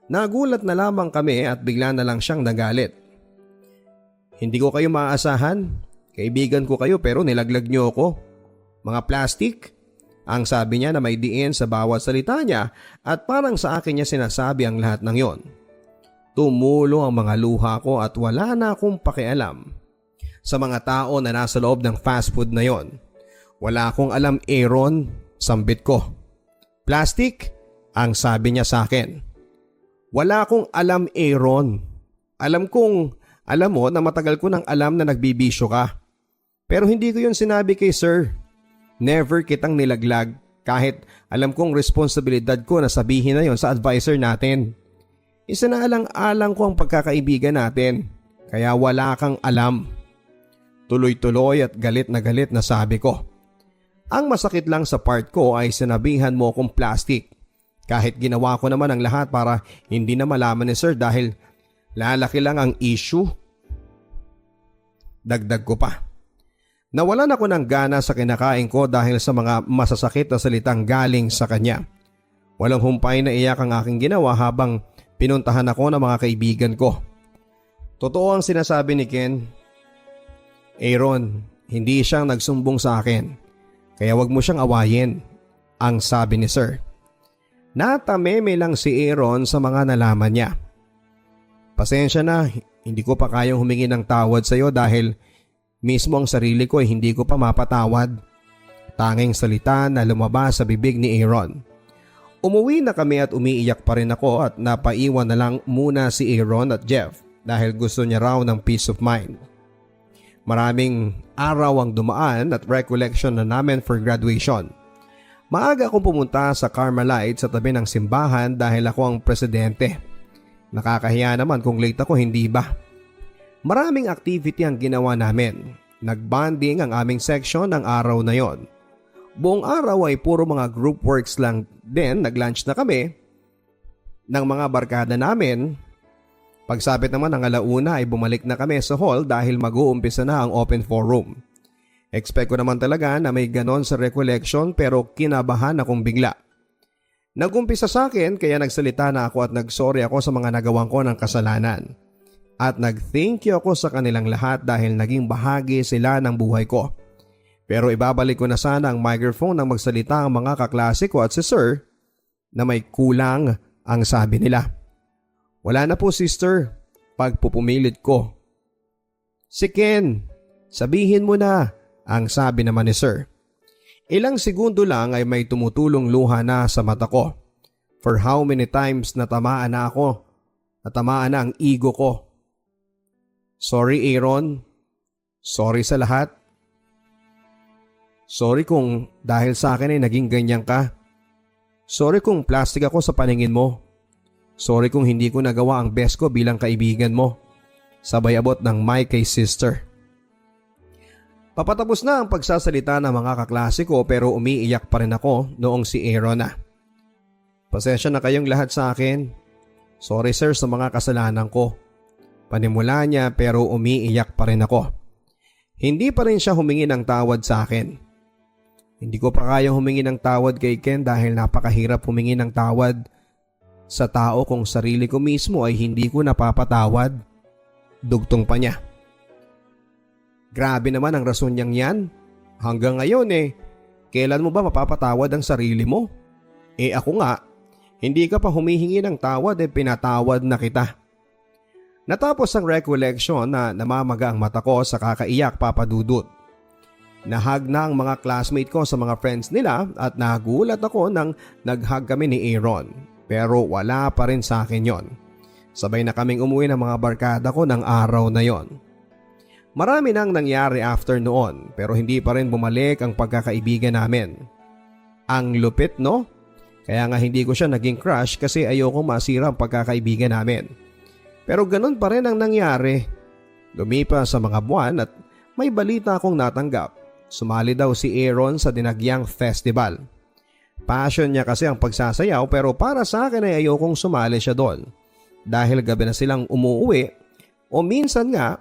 Nagulat na lamang kami at bigla na lang siyang nagalit. Hindi ko kayo maaasahan. Kaibigan ko kayo pero nilaglag niyo ako. Mga plastic? Ang sabi niya na may diin sa bawat salita niya at parang sa akin niya sinasabi ang lahat ng yon. Tumulo ang mga luha ko at wala na akong pakialam sa mga tao na nasa loob ng fast food na yon. Wala akong alam, Aaron, sambit ko. Plastic? Ang sabi niya sa akin. Wala akong alam, Aaron. Alam mo na matagal ko nang alam na nagbibisyo ka. Pero hindi ko yun sinabi kay Sir. Never kitang nilaglag kahit alam kong responsibilidad ko na sabihin na yon sa advisor natin. Isinaalang-alang ko ang pagkakaibigan natin kaya wala kang alam. Tuloy-tuloy at galit na sabi ko. Ang masakit lang sa part ko ay sinabihan mo akong plastic. Kahit ginawa ko naman ang lahat para hindi na malaman ni sir dahil lalaki lang ang issue. Dagdag ko pa. Nawalan ako ng gana sa kinakain ko dahil sa mga masasakit na salitang galing sa kanya. Walang humpay na iyak ang aking ginawa habang pinuntahan ako ng mga kaibigan ko. Totoo ang sinasabi ni Ken. Aaron, hindi siyang nagsumbong sa akin. Kaya wag mo siyang awayin, ang sabi ni sir. Natameme lang si Aaron sa mga nalaman niya. Pasensya na, hindi ko pa kayang humingi ng tawad sa iyo dahil mismo ang sarili ko ay hindi ko pa mapatawad. Tanging salita na lumabas sa bibig ni Aaron. Umuwi na kami at umiiyak pa rin ako at napaiwan na lang muna si Aaron at Jeff dahil gusto niya raw ng peace of mind. Maraming araw ang dumaan at recollection na namin for graduation. Maaga akong pumunta sa Carmelite sa tabi ng simbahan dahil ako ang presidente. Nakakahiya naman kung late ako, hindi ba? Maraming activity ang ginawa namin. Nagbonding ang aming section ng araw na yon. Buong araw ay puro mga group works lang din. Nag-lunch na kami ng mga barkada namin. Pagsapit naman ng alauna ay bumalik na kami sa hall dahil mag-uumpisa na ang open forum. Expect ko naman talaga na may ganon sa recollection pero kinabahan akong bigla. Nag-umpisa sa akin kaya nagsalita na ako at nag-sorry ako sa mga nagawan ko ng kasalanan. At nag-thank you ako sa kanilang lahat dahil naging bahagi sila ng buhay ko. Pero ibabalik ko na sana ang microphone nang magsalita ang mga kaklase ko at si sir na may kulang ang sabi nila. Wala na po sister, pagpupumilit ko. Si Ken, sabihin mo na, ang sabi naman ni sir. Ilang segundo lang ay may tumutulong luha na sa mata ko. For how many times natamaan na ako, natamaan na ang ego ko. Sorry Aaron, sorry sa lahat. Sorry kung dahil sa akin ay naging ganyan ka. Sorry kung plastic ako sa paningin mo. Sorry kung hindi ko nagawa ang best ko bilang kaibigan mo. Sabay abot ng mic kay sister. Papatapos na ang pagsasalita ng mga kaklase ko pero umiiyak pa rin ako noong si Aaron na. Pasensya na kayong lahat sa akin. Sorry sir sa mga kasalanan ko. Panimula niya pero umiiyak pa rin ako. Hindi pa rin siya humingi ng tawad sa akin. Hindi ko pa kayang humingi ng tawad kay Ken dahil napakahirap humingi ng tawad sa tao kung sarili ko mismo ay hindi ko napapatawad. Dugtong pa niya. Grabe naman ang rason niyang yan. Hanggang ngayon kailan mo ba mapapatawad ang sarili mo? Ako nga, hindi ka pa humihingi ng tawad pinatawad na kita. Natapos ang recollection na namamaga ang mata ko sa kakaiyak papadudot. Nahag na ang mga classmate ko sa mga friends nila at nagulat ako nang naghag kami ni Aaron. Pero wala pa rin sa akin yon. Sabay na kaming umuwi ng mga barkada ko ng araw na yon. Marami nang nangyari after noon pero hindi pa rin bumalik ang pagkakaibigan namin. Ang lupit no? Kaya nga hindi ko siya naging crush kasi ayoko masira ang pagkakaibigan namin. Pero ganun pa rin ang nangyari. Lumipas sa mga buwan at may balita akong natanggap. Sumali daw si Aaron sa Dinagyang Festival. Passion niya kasi ang pagsasayaw pero para sa akin ay ayokong sumali siya doon. Dahil gabi na silang umuwi o minsan nga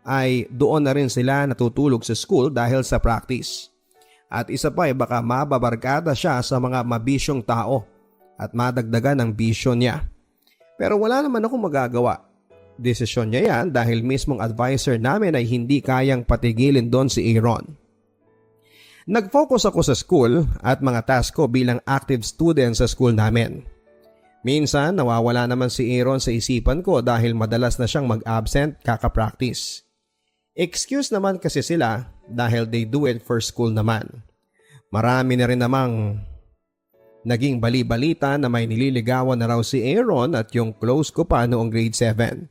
ay doon na rin sila natutulog sa school dahil sa practice. At isa pa ay baka mababarkada siya sa mga mabisyong tao at madagdagan ang bisyo niya. Pero wala naman akong magagawa. Desisyon niya yan dahil mismong advisor namin ay hindi kayang patigilin doon si Aaron. Nag-focus ako sa school at mga task ko bilang active student sa school namin. Minsan nawawala naman si Aaron sa isipan ko dahil madalas na siyang mag-absent kaka-practice. Excuse naman kasi sila dahil they do it for school naman. Marami na rin namang naging bali-balita na may nililigawan na raw si Aaron at yung close ko pa noong grade 7.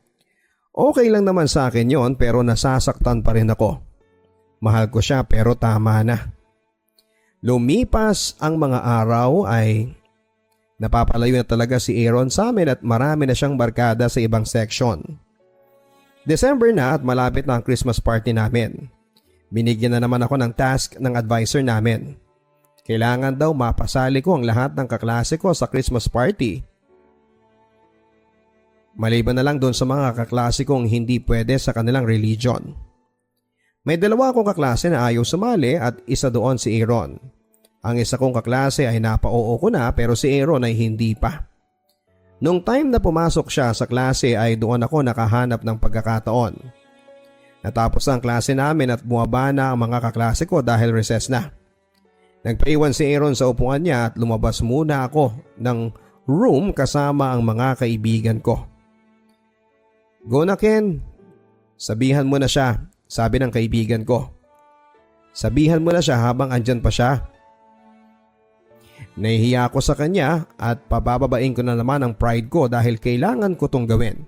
Okay lang naman sa akin yon pero nasasaktan pa rin ako. Mahal ko siya pero tama na. Lumipas ang mga araw ay napapalayo na talaga si Aaron sa amin at marami na siyang barkada sa ibang section. December na at malapit na ang Christmas party namin. Binigyan na naman ako ng task ng advisor namin. Kailangan daw mapasali ko ang lahat ng kaklase ko sa Christmas party. Maliban na lang doon sa mga kaklase kong hindi pwede sa kanilang religion. May dalawa akong kaklase na ayaw sumali at isa doon si Aaron. Ang isa kong kaklase ay napa-oo ko na pero si Aaron ay hindi pa. Nung time na pumasok siya sa klase ay doon ako nakahanap ng pagkakataon. Natapos ang klase namin at bumaba na ang mga kaklase ko dahil recess na. Nagpaiwan si Aaron sa upuan niya at lumabas muna ako ng room kasama ang mga kaibigan ko. "Go na Ken, sabihan mo na siya," sabi ng kaibigan ko. "Sabihan mo na siya habang andyan pa siya." Nahihiya ako sa kanya at pabababain ko na naman ang pride ko dahil kailangan ko tong gawin.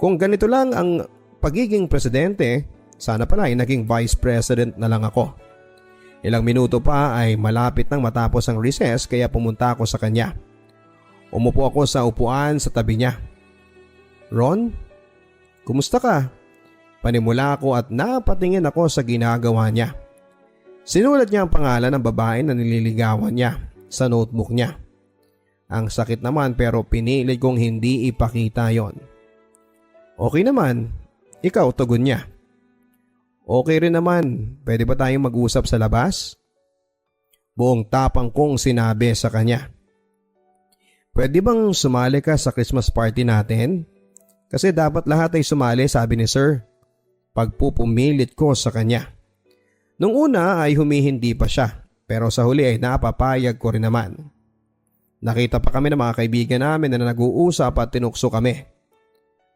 Kung ganito lang ang pagiging presidente, sana pala ay naging vice president na lang ako. Ilang minuto pa ay malapit nang matapos ang recess kaya pumunta ako sa kanya. Umupo ako sa upuan sa tabi niya. "Ron, kumusta ka?" Panimula ako at napatingin ako sa ginagawa niya. Sinulat niya ang pangalan ng babae na nililigawan niya sa notebook niya. Ang sakit naman pero pinilit kong hindi ipakita yon. "Okay naman, ikaw," tugon niya. "Okay rin naman, pwede ba tayong mag-usap sa labas?" Buong tapang kong sinabi sa kanya. "Pwede bang sumali ka sa Christmas party natin? Kasi dapat lahat ay sumali," sabi ni Sir. Pagpupumilit ko sa kanya. Nung una ay humihindi pa siya pero sa huli ay napapayag ko rin naman. Nakita pa kami ng mga kaibigan namin na nag-uusap at tinukso kami.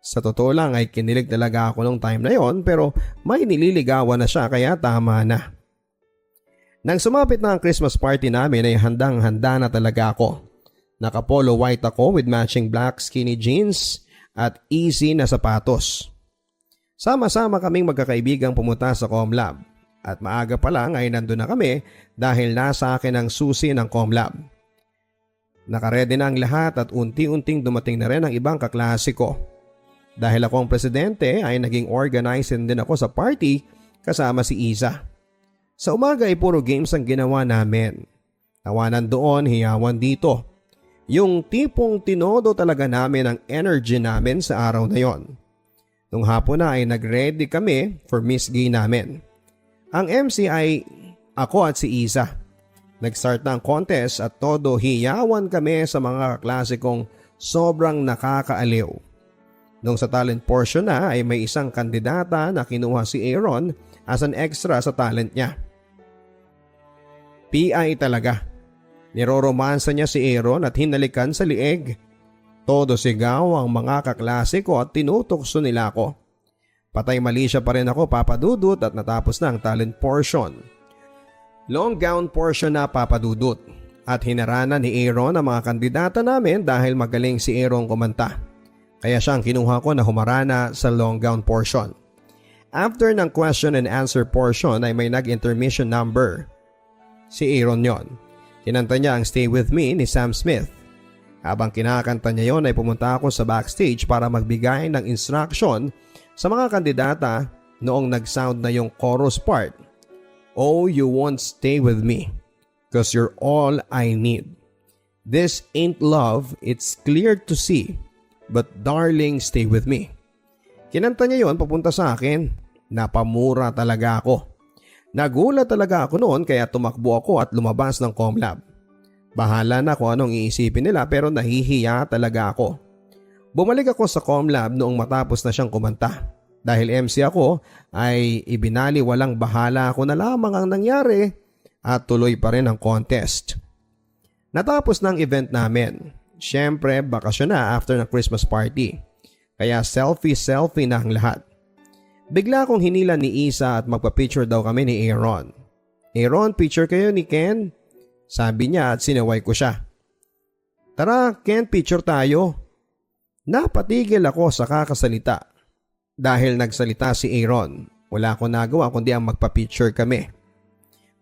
Sa totoo lang ay kinilig talaga ako nung time na yon pero may nililigawan na siya kaya tama na. Nang sumapit na ang Christmas party namin ay handang-handa na talaga ako. Naka-polo white ako with matching black skinny jeans at easy na sapatos. Sama-sama kaming magkakaibigang pumunta sa ComLab. At maaga pa lang ay nandun na kami dahil nasa akin ang susi ng ComLab. Nakaredy na ang lahat at unti-unting dumating na rin ang ibang kaklase ko. Dahil ako ang presidente ay naging organizing din ako sa party kasama si Isa. Sa umaga ay puro games ang ginawa namin. Tawanan doon, hiyawan dito. Yung tipong tinodo talaga namin ang energy namin sa araw na yon. Nung hapon na ay nag-ready kami for Miss Gay namin. Ang MC ay ako at si Isa. Nag-start na ang contest at todo hiyawan kami sa mga kaklase kong sobrang nakakaaliw. Nung sa talent portion na ay may isang kandidata na kinuha si Aaron as an extra sa talent niya. PI talaga. Niroromansa niya si Aaron at hinalikan sa lieg. Todo sigaw ang mga kaklase ko at tinutokso nila ako. Patay mali siya pa rin ako, papadudot, at natapos na ang talent portion. Long gown portion na, papadudot. At hinarana ni Aaron ang mga kandidata namin dahil magaling si Aaron kumanta. Kaya siyang kinuha ko na humarana sa long gown portion. After ng question and answer portion ay may nag-intermission number. Si Aaron yon. Kinanta niya ang Stay With Me ni Sam Smith. Habang kinakanta niya yon ay pumunta ako sa backstage para magbigay ng instruction sa mga kandidata noong nag-sound na yung chorus part. "Oh, you won't stay with me, 'cause you're all I need. This ain't love, it's clear to see, but darling, stay with me." Kinanta niya yon papunta sa akin. Napamura talaga ako. Nagulat talaga ako noon kaya tumakbo ako at lumabas ng ComLab. Bahala na kung anong iisipin nila pero nahihiya talaga ako. Bumalik ako sa ComLab noong matapos na siyang kumanta. Dahil MC ako ay ibinali walang bahala ako na lamang ang nangyari at tuloy pa rin ang contest. Natapos ng event namin. Siyempre bakasyon na after ng Christmas party. Kaya selfie na ang lahat. Bigla akong hinila ni Isa at magpa-picture daw kami ni Aaron. "Aaron, picture kayo ni Ken?" Sabi niya at sinaway ko siya. "Tara Ken, picture tayo." Napatigil ako sa kakasalita. Dahil nagsalita si Aaron, wala akong nagawa kundi ang magpa-picture kami.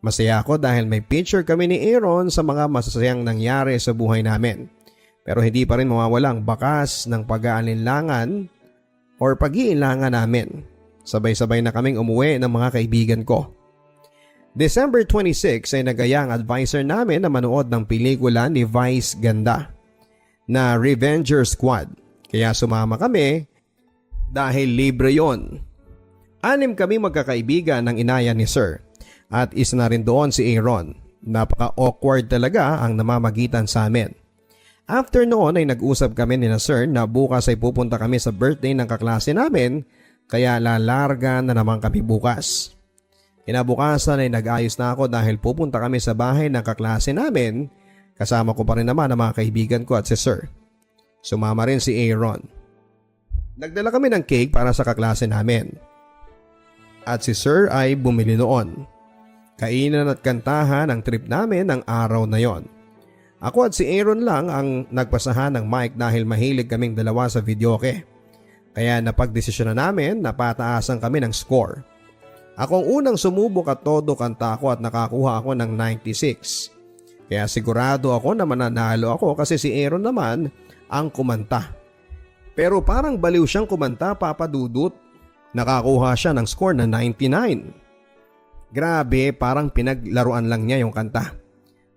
Masaya ako dahil may picture kami ni Aaron sa mga masasayang nangyari sa buhay namin. Pero hindi pa rin mawawala ang bakas ng pag-aalinlangan or pag-iilangan namin. Sabay-sabay na kaming umuwi ng mga kaibigan ko. December 26 ay nagaya ang advisor namin na manood ng pelikula ni Vice Ganda na Revenger Squad. Kaya sumama kami dahil libre yon. 6 kami magkakaibigan ng inaya ni Sir at isa na rin doon si Aaron. Napaka-awkward talaga ang namamagitan sa amin. After noon ay nag-usap kami ni na Sir na bukas ay pupunta kami sa birthday ng kaklase namin kaya lalarga na naman kami bukas. Kinabukasan ay nag-ayos na ako dahil pupunta kami sa bahay ng kaklase namin. Kasama ko pa rin naman ang mga kaibigan ko at si Sir. Sumama rin si Aaron. Nagdala kami ng cake para sa kaklase namin. At si Sir ay bumili noon. Kainan at kantahan ang trip namin ng araw na yon. Ako at si Aaron lang ang nagpasahan ng mic dahil mahilig kaming dalawa sa videoke. Kaya napagdesisyon na namin na pataasan kami ng score. Ako ang unang sumubok at todo kanta ko at nakakuha ako ng 96. Kaya sigurado ako na mananalo ako kasi si Aaron naman ang kumanta. Pero parang baliw siyang kumanta, Papa Dudut. Nakakuha siya ng score na 99. Grabe, parang pinaglaruan lang niya yung kanta.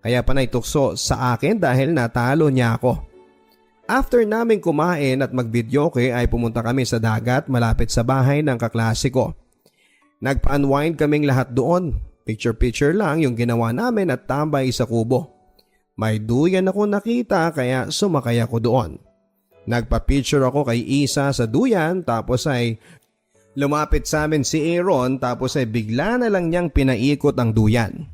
Kaya panay tukso sa akin dahil natalo niya ako. After namin kumain at mag-videoke ay pumunta kami sa dagat malapit sa bahay ng kaklase ko. Nagpa-unwind kaming lahat doon. Picture-picture lang yung ginawa namin at tambay sa kubo. May duyan ako nakita kaya sumakay ako doon. Nagpa-picture ako kay Isa sa duyan tapos ay lumapit sa amin si Aaron tapos ay bigla na lang niyang pinaikot ang duyan.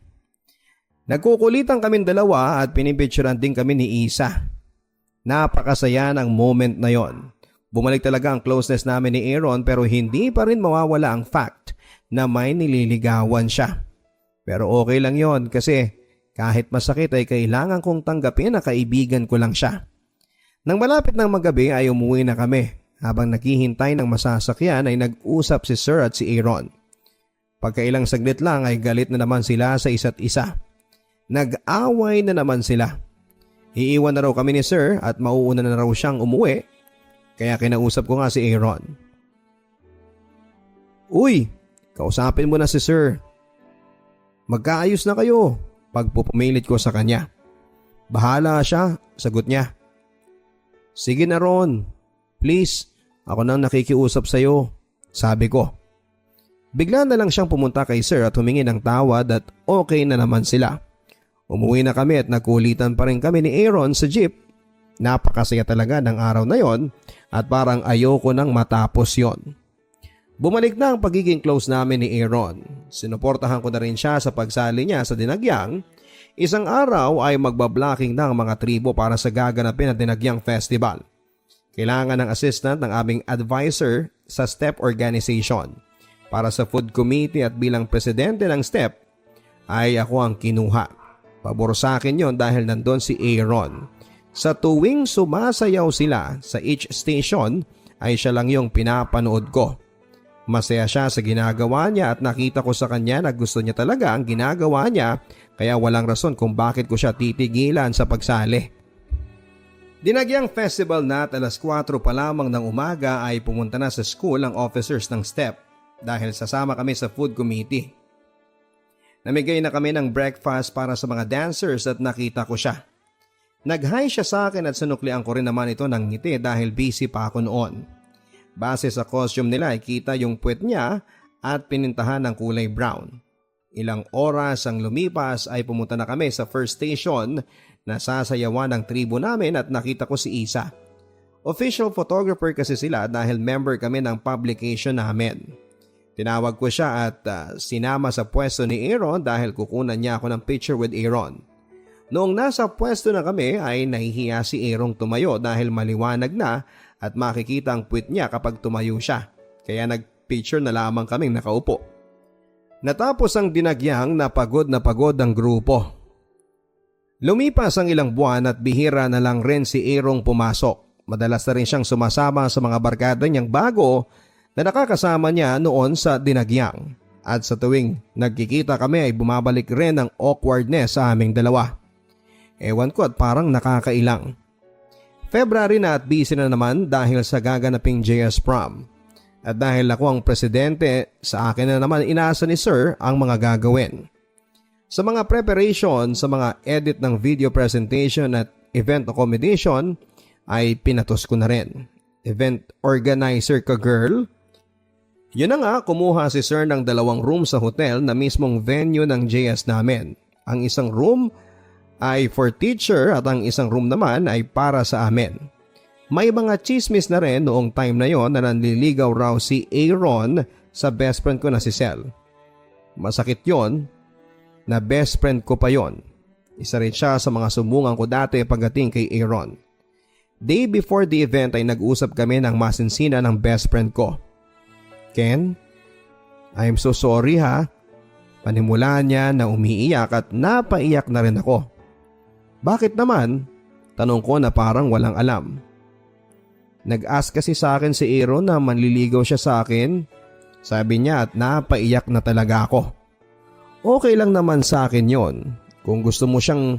Nagkukulitan kaming dalawa at pinipicturean din kami ni Isa. Napakasaya ng moment na yon. Bumalik talaga ang closeness namin ni Aaron pero hindi pa rin mawawala ang fact na may nililigawan siya. Pero okay lang yon kasi kahit masakit ay kailangan kong tanggapin na kaibigan ko lang siya. Nang malapit ng magabi ay umuwi na kami. Habang naghihintay ng masasakyan ay nag-usap si Sir at si Aaron. Pagkailang saglit lang ay galit na naman sila sa isa't isa. Nag-away na naman sila. Iiwan na raw kami ni Sir at mauuna na raw siyang umuwi. Kaya kinausap ko nga si Aaron. Uy, kausapin mo na si Sir. Magkaayos na kayo. Pagpupumilit ko sa kanya. Bahala siya, sagot niya. Sige na Ron, please, ako nang nakikiusap sa iyo, sabi ko. Bigla na lang siyang pumunta kay Sir at humingi ng tawad at okay na naman sila. Umuwi na kami at nagkulitan pa rin kami ni Aaron sa jeep. Napakasaya talaga ng araw na yon at parang ayoko nang matapos yon. Bumalik na ang pagiging close namin ni Aaron. Sinuportahan ko na rin siya sa pagsali niya sa Dinagyang. Isang araw ay magbablocking na ang mga tribo para sa gaganapin na Dinagyang Festival. Kailangan ng assistant ng aming advisor sa STEP organization. Para sa food committee at bilang presidente ng STEP ay ako ang kinuha. Pabor sa akin yon dahil nandun si Aaron. Sa tuwing sumasayaw sila sa each station ay siya lang yung pinapanood ko. Masaya siya sa ginagawa niya at nakita ko sa kanya na gusto niya talaga ang ginagawa niya kaya walang rason kung bakit ko siya titigilan sa pagsali. Dinagyang festival na at alas 4 pa lamang ng umaga ay pumunta na sa school ang officers ng STEP dahil sasama kami sa food committee. Namigay na kami ng breakfast para sa mga dancers at nakita ko siya. Nag-hi siya sa akin at sinuklian ko rin naman ito ng ngiti dahil busy pa ako noon. Base sa costume nila ay kita yung puwet niya at pinintahan ng kulay brown. Ilang oras ang lumipas ay pumunta na kami sa first station na sasayawan ng tribo namin at nakita ko si Isa. Official photographer kasi sila dahil member kami ng publication namin. Tinawag ko siya at sinama sa pwesto ni Aaron dahil kukunan niya ako ng picture with Aaron. Noong nasa pwesto na kami ay nahihiya si Aaron tumayo dahil maliwanag na at makikita ang puwit niya kapag tumayo siya. Kaya nagpicture na lamang kaming nakaupo. Natapos ang Dinagyang na pagod ang grupo. Lumipas ang ilang buwan at bihira na lang rin si Aaron pumasok. Madalas na rin siyang sumasama sa mga barkada niyang bago na nakakasama niya noon sa Dinagyang. At sa tuwing nagkikita kami ay bumabalik rin ang awkwardness sa aming dalawa. Ewan ko at parang nakakailang. February na at busy na naman dahil sa gaganaping JS prom. At dahil ako ang presidente, sa akin na naman inaasa ni Sir ang mga gagawin. Sa mga preparation, sa mga edit ng video presentation at event accommodation ay pinatos ko na rin. Event organizer ka girl? Yun na nga, kumuha si Sir ng 2 room sa hotel na mismong venue ng JS namin. Ang isang room ay for teacher at ang isang room naman ay para sa amin. May mga chismis na rin noong time na yon na nanliligaw raw si Aaron sa best friend ko na si Sel. Masakit yon na best friend ko pa yon. Isa rin siya sa mga sumbungan ko dati pagdating kay Aaron. Day before the event ay nag-usap kami ng masinsina ng best friend ko. Ken, I'm so sorry ha. Panimulaan niya na umiiyak at napaiyak na rin ako. Bakit naman? Tanong ko na parang walang alam. Nag-ask kasi sa akin si Aaron na manliligaw siya sa akin. Sabi niya at napaiyak na talaga ako. Okay lang naman sa akin yon. Kung gusto mo siyang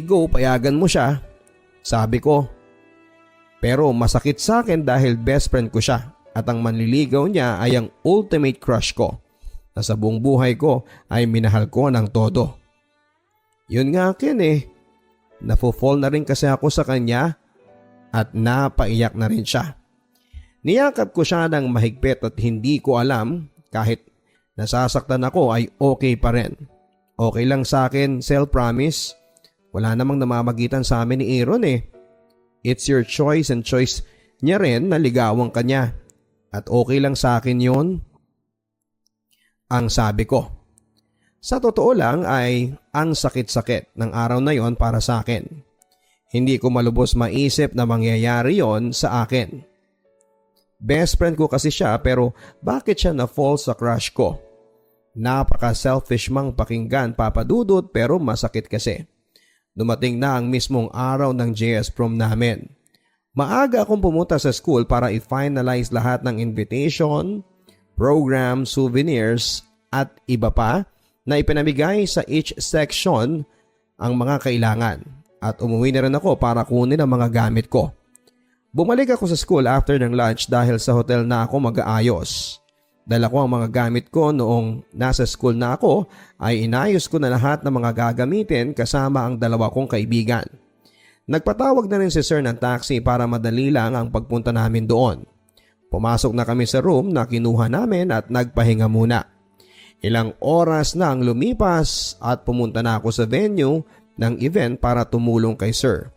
go, payagan mo siya. Sabi ko. Pero masakit sa akin dahil best friend ko siya. At ang manliligaw niya ay ang ultimate crush ko na sa buong buhay ko ay minahal ko ng todo. Yun nga Ken Nafo-fall na rin kasi ako sa kanya at napaiyak na rin siya. Niyakap ko siya ng mahigpit at hindi ko alam kahit nasasaktan ako ay okay pa rin. Okay lang sa akin, Sel, promise. Wala namang namamagitan sa amin ni Aaron It's your choice and choice niya rin na ligawan ka niya. At okay lang sa akin yun, ang sabi ko. Sa totoo lang ay ang sakit-sakit ng araw na yon para sa akin. Hindi ko malubos maisip na mangyayari yon sa akin. Best friend ko kasi siya pero bakit siya na-fall sa crush ko? Napaka-selfish mang pakinggan papadudot pero masakit kasi. Dumating na ang mismong araw ng JS prom namin. Maaga akong pumunta sa school para i-finalize lahat ng invitation, program, souvenirs at iba pa na ipinamigay sa each section ang mga kailangan. At umuwi na rin ako para kunin ang mga gamit ko. Bumalik ako sa school after ng lunch dahil sa hotel na ako mag-aayos. Dala ko ang mga gamit ko noong nasa school na ako ay inayos ko na lahat ng mga gagamitin kasama ang 2 kong kaibigan. Nagpatawag na rin si Sir ng taxi para madali lang ang pagpunta namin doon. Pumasok na kami sa room na kinuha namin at nagpahinga muna. Ilang oras na ang lumipas at pumunta na ako sa venue ng event para tumulong kay Sir.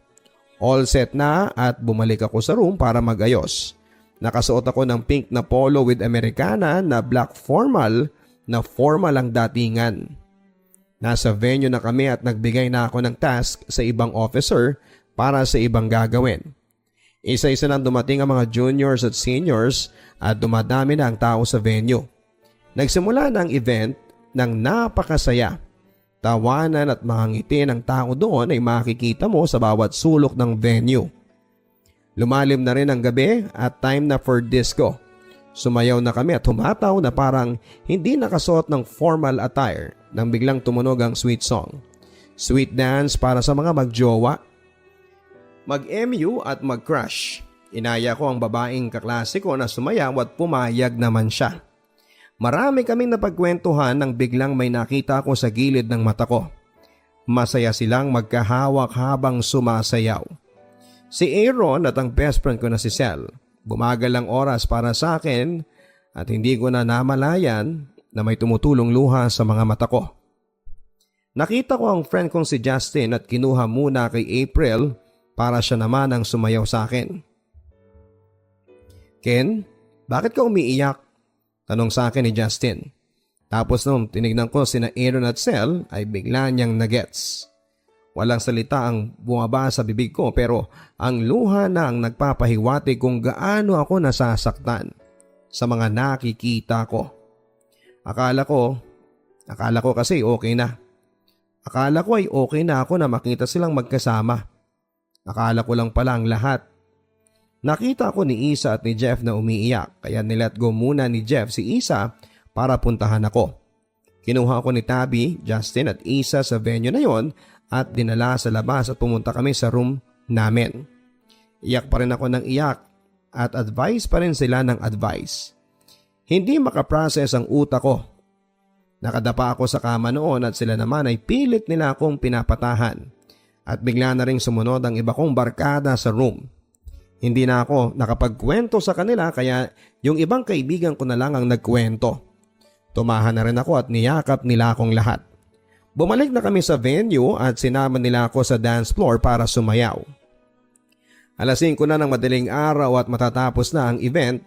All set na at bumalik ako sa room para magayos. Nakasuot ako ng pink na polo with Americana na black formal na formal ang datingan. Nasa venue na kami at nagbigay na ako ng task sa ibang officer para sa ibang gagawin. Isa-isa nang dumating ang mga juniors at seniors at dumadami na ang tao sa venue. Nagsimula na ang event ng napakasaya. Tawanan at mga ngiti ng tao doon ay makikita mo sa bawat sulok ng venue. Lumalim na rin ang gabi at time na for disco. Sumayaw na kami at humataw na parang hindi nakasuot ng formal attire nang biglang tumunog ang sweet song. Sweet dance para sa mga magjowa, mag-MU at mag-crush. Inaya ko ang babaeng kaklase ko na sumayaw at pumayag naman siya. Marami kaming napagkwentuhan nang biglang may nakita ko sa gilid ng mata ko. Masaya silang magkahawak habang sumasayaw. Si Aaron at ang best friend ko na si Sel. Bumagal ang oras para sa akin at hindi ko na namalayan na may tumutulong luha sa mga mata ko. Nakita ko ang friend kong si Justin at kinuha muna kay April para siya naman ang sumayaw sa akin. Ken, bakit ka umiiyak? Tanong sa akin ni Justin. Tapos nung tinignan ko sina Aaron at Sel ay bigla niyang nagets. Walang salita ang bumaba sa bibig ko pero ang luha na ang nagpapahiwatig kung gaano ako nasasaktan sa mga nakikita ko. Akala ko kasi okay na. Akala ko ay okay na ako na makita silang magkasama. Akala ko lang pala ang lahat. Nakita ko ni Isa at ni Jeff na umiiyak kaya nilet go muna ni Jeff si Isa para puntahan ako. Kinuha ako ni Tabby, Justin at Isa sa venue na yon at dinala sa labas at pumunta kami sa room namin. Iyak pa rin ako ng iyak at advice pa rin sila ng advice. Hindi makaprocess ang utak ko. Nakadapa ako sa kama noon at sila naman ay pilit nila akong pinapatahan. At bigla na ring sumunod ang iba kong barkada sa room. Hindi na ako nakapagkwento sa kanila kaya yung ibang kaibigan ko na lang ang nagkwento. Tumahan na rin ako at niyakap nila akong lahat. Bumalik na kami sa venue at sinama nila ako sa dance floor para sumayaw. Alas 5 na ng madaling araw at matatapos na ang event,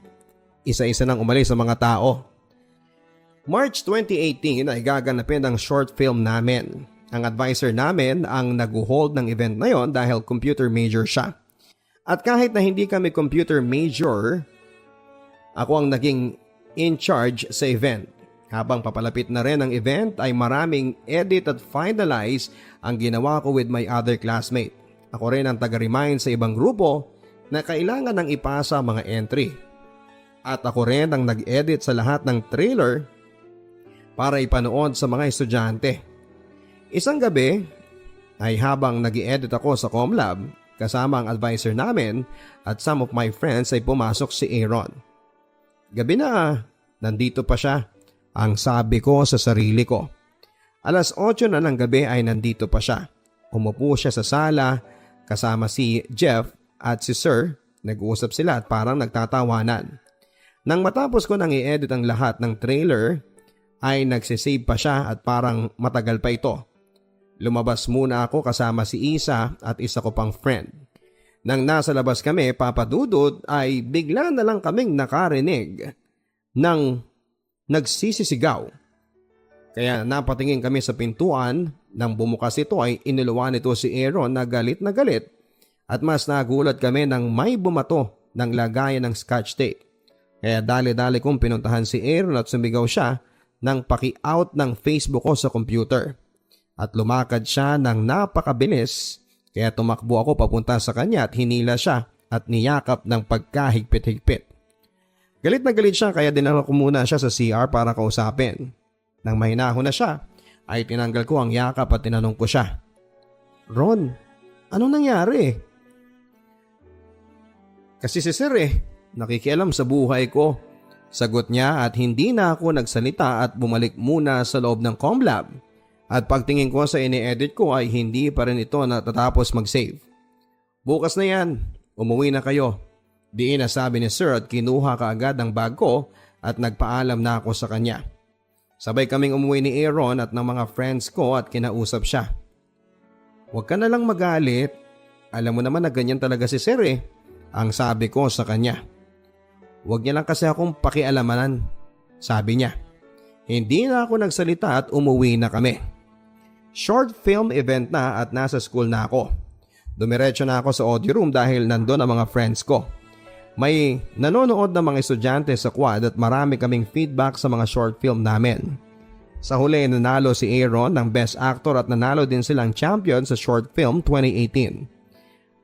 isa-isa nang umalis ang mga tao. March 2018 ay gaganapin ang short film namin. Ang advisor namin ang nag-hold ng event na yon dahil computer major siya. At kahit na hindi kami computer major, ako ang naging in charge sa event. Habang papalapit na rin ang event ay maraming edit at finalize ang ginawa ko with my other classmate. Ako rin ang taga-remind sa ibang grupo na kailangan ng ipasa mga entry. At ako rin ang nag-edit sa lahat ng trailer para ipanood sa mga estudyante. Isang gabi ay habang nag-i-edit ako sa Comlab kasama ang advisor namin at some of my friends ay pumasok si Aaron. Gabi na, nandito pa siya, ang sabi ko sa sarili ko. Alas 8 na ng gabi ay nandito pa siya. Umupo siya sa sala kasama si Jeff at si Sir. Nag-uusap sila at parang nagtatawanan. Nang matapos ko nang i-edit ang lahat ng trailer ay nagsisave pa siya at parang matagal pa ito. Lumabas muna ako kasama si Isa at isa ko pang friend. Nang nasa labas kami, papadudod ay bigla na lang kaming nakarinig ng nagsisisigaw. Kaya napatingin kami sa pintuan, nang bumukas ito ay iniluwan nito si Aaron na galit at mas nagulat kami nang may bumato ng lagayan ng scotch tape. Kaya dali-dali kong pinuntahan si Aaron at sumigaw siya nang paki-out ng Facebook ko sa computer. At lumakad siya ng napakabilis kaya tumakbo ako papunta sa kanya at hinila siya at niyakap ng pagkahigpit-higpit. Galit na galit siya kaya dinala ko muna siya sa CR para kausapin. Nang mahinahon na siya ay tinanggal ko ang yakap at tinanong ko siya, "Ron, anong nangyari?" "Kasi si Sir nakikialam sa buhay ko." Sagot niya at hindi na ako nagsalita at bumalik muna sa loob ng Comlab. At pagtingin ko sa ini-edit ko ay hindi pa rin ito natatapos mag-save. "Bukas na yan, umuwi na kayo." Diin na sabi ni Sir at kinuha kaagad ang bag ko at nagpaalam na ako sa kanya. Sabay kaming umuwi ni Aaron at ng mga friends ko at kinausap siya. "Huwag ka na lang magalit. Alam mo naman na ganyan talaga si Sir ang sabi ko sa kanya. "Huwag niya lang kasi akong pakialamanan," sabi niya. Hindi na ako nagsalita at umuwi na kami. Short film event na at nasa school na ako. Dumiretso na ako sa audio room dahil nandun ang mga friends ko. May nanonood na mga estudyante sa quad at marami kaming feedback sa mga short film namin. Sa huli nanalo si Aaron ng Best Actor at nanalo din silang champion sa short film 2018.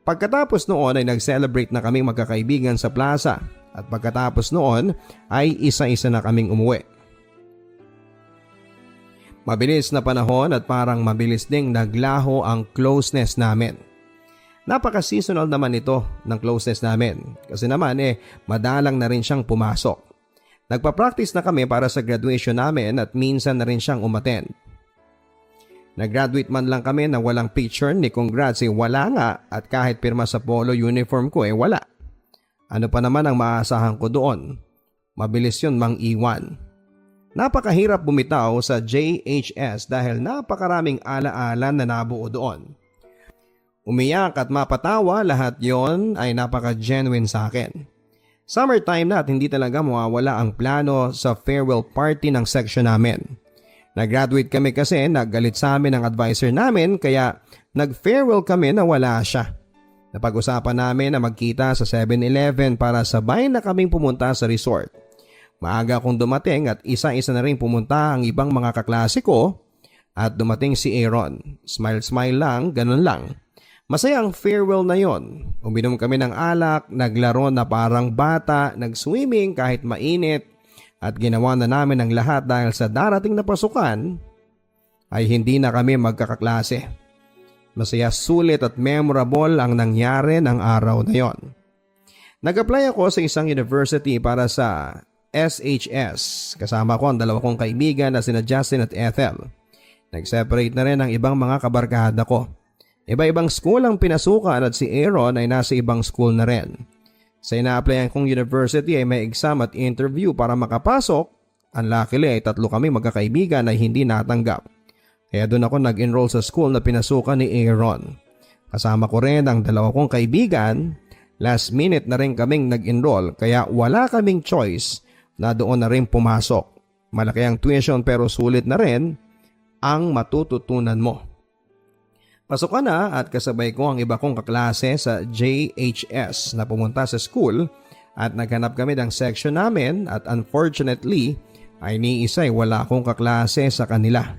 Pagkatapos noon ay nag-celebrate na kaming magkakaibigan sa plaza at pagkatapos noon ay isa-isa na kaming umuwi. Mabilis na panahon at parang mabilis ding naglaho ang closeness namin. Napaka-seasonal naman ito ng closeness namin kasi naman madalang na rin siyang pumasok. Nagpa-practice na kami para sa graduation namin at minsan na rin siyang umattend. Nag-graduate man lang kami na walang picture ni congrats wala nga at kahit pirma sa polo uniform ko wala. Ano pa naman ang maasahan ko doon? Mabilis yun mang iwan. Napakahirap bumitaw sa JHS dahil napakaraming alaala na nabuo doon. Umiyak at mapatawa, lahat yon ay napaka-genuine sa akin. Summertime na at hindi talaga mawawala ang plano sa farewell party ng section namin. Nag-graduate kami kasi naggalit sa amin ang advisor namin kaya nag-farewell kami na wala siya. Napag-usapan namin na magkita sa 7-Eleven para sabay na kaming pumunta sa resort. Maaga akong dumating at isa-isa na rin pumunta ang ibang mga kaklase ko at dumating si Aaron. Smile-smile lang, ganun lang. Masaya ang farewell na yon. Uminom kami ng alak, naglaro na parang bata, nag-swimming kahit mainit at ginawa na namin ang lahat dahil sa darating na pasukan ay hindi na kami magkakaklase. Masaya, sulit at memorable ang nangyari ng araw na yon. Nag-apply ako sa isang university para sa SHS. Kasama ko ang dalawa kong kaibigan na sina Justin at Ethel. Nag-separate na rin ang ibang mga kabarkada ko. Iba-ibang school ang pinasukan at si Aaron ay nasa ibang school na rin. Sa ina-applyan kong university ay may exam at interview para makapasok. Unluckily ay 3 kami magkakaibigan ay hindi natanggap. Kaya doon ako nag-enroll sa school na pinasukan ni Aaron. Kasama ko rin ang dalawa kong kaibigan. Last minute na rin kaming nag-enroll kaya wala kaming choice na doon na rin pumasok. Malaki ang tuition pero sulit na rin ang matututunan mo. Pasok ka na at kasabay ko ang iba kong kaklase sa JHS na pumunta sa school at naghanap kami ng section namin at unfortunately ay ni isa ay wala akong kaklase sa kanila.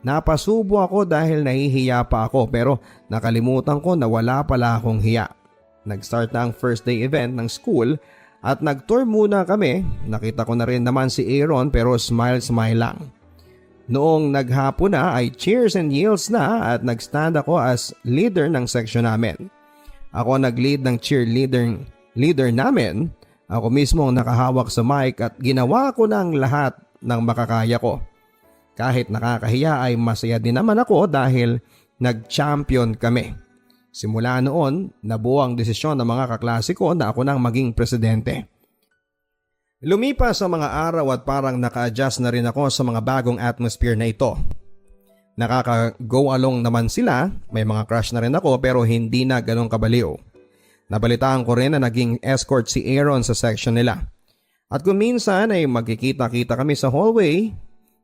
Napasubo ako dahil nahihiya pa ako pero nakalimutan ko na wala pala akong hiya. Nag-start na ang first day event ng school at nag-tour muna kami. Nakita ko na rin naman si Aaron pero smile lang. Noong naghapon na ay cheers and yells na at nag-stand ako as leader ng section namin. Ako nag-lead ng leader namin. Ako mismo ang nakahawak sa mic at ginawa ko ng lahat ng makakaya ko. Kahit nakakahiya ay masaya din naman ako dahil nag-champion kami. Simula noon, nabuo ang desisyon ng mga kaklase ko na ako nang maging presidente. Lumipas ang mga araw at parang naka-adjust na rin ako sa mga bagong atmosphere na ito. Nakaka-go along naman sila, may mga crush na rin ako pero hindi na ganong kabaliw. Nabalitaan ko rin na naging escort si Aaron sa section nila. At kung minsan ay magkikita-kita kami sa hallway,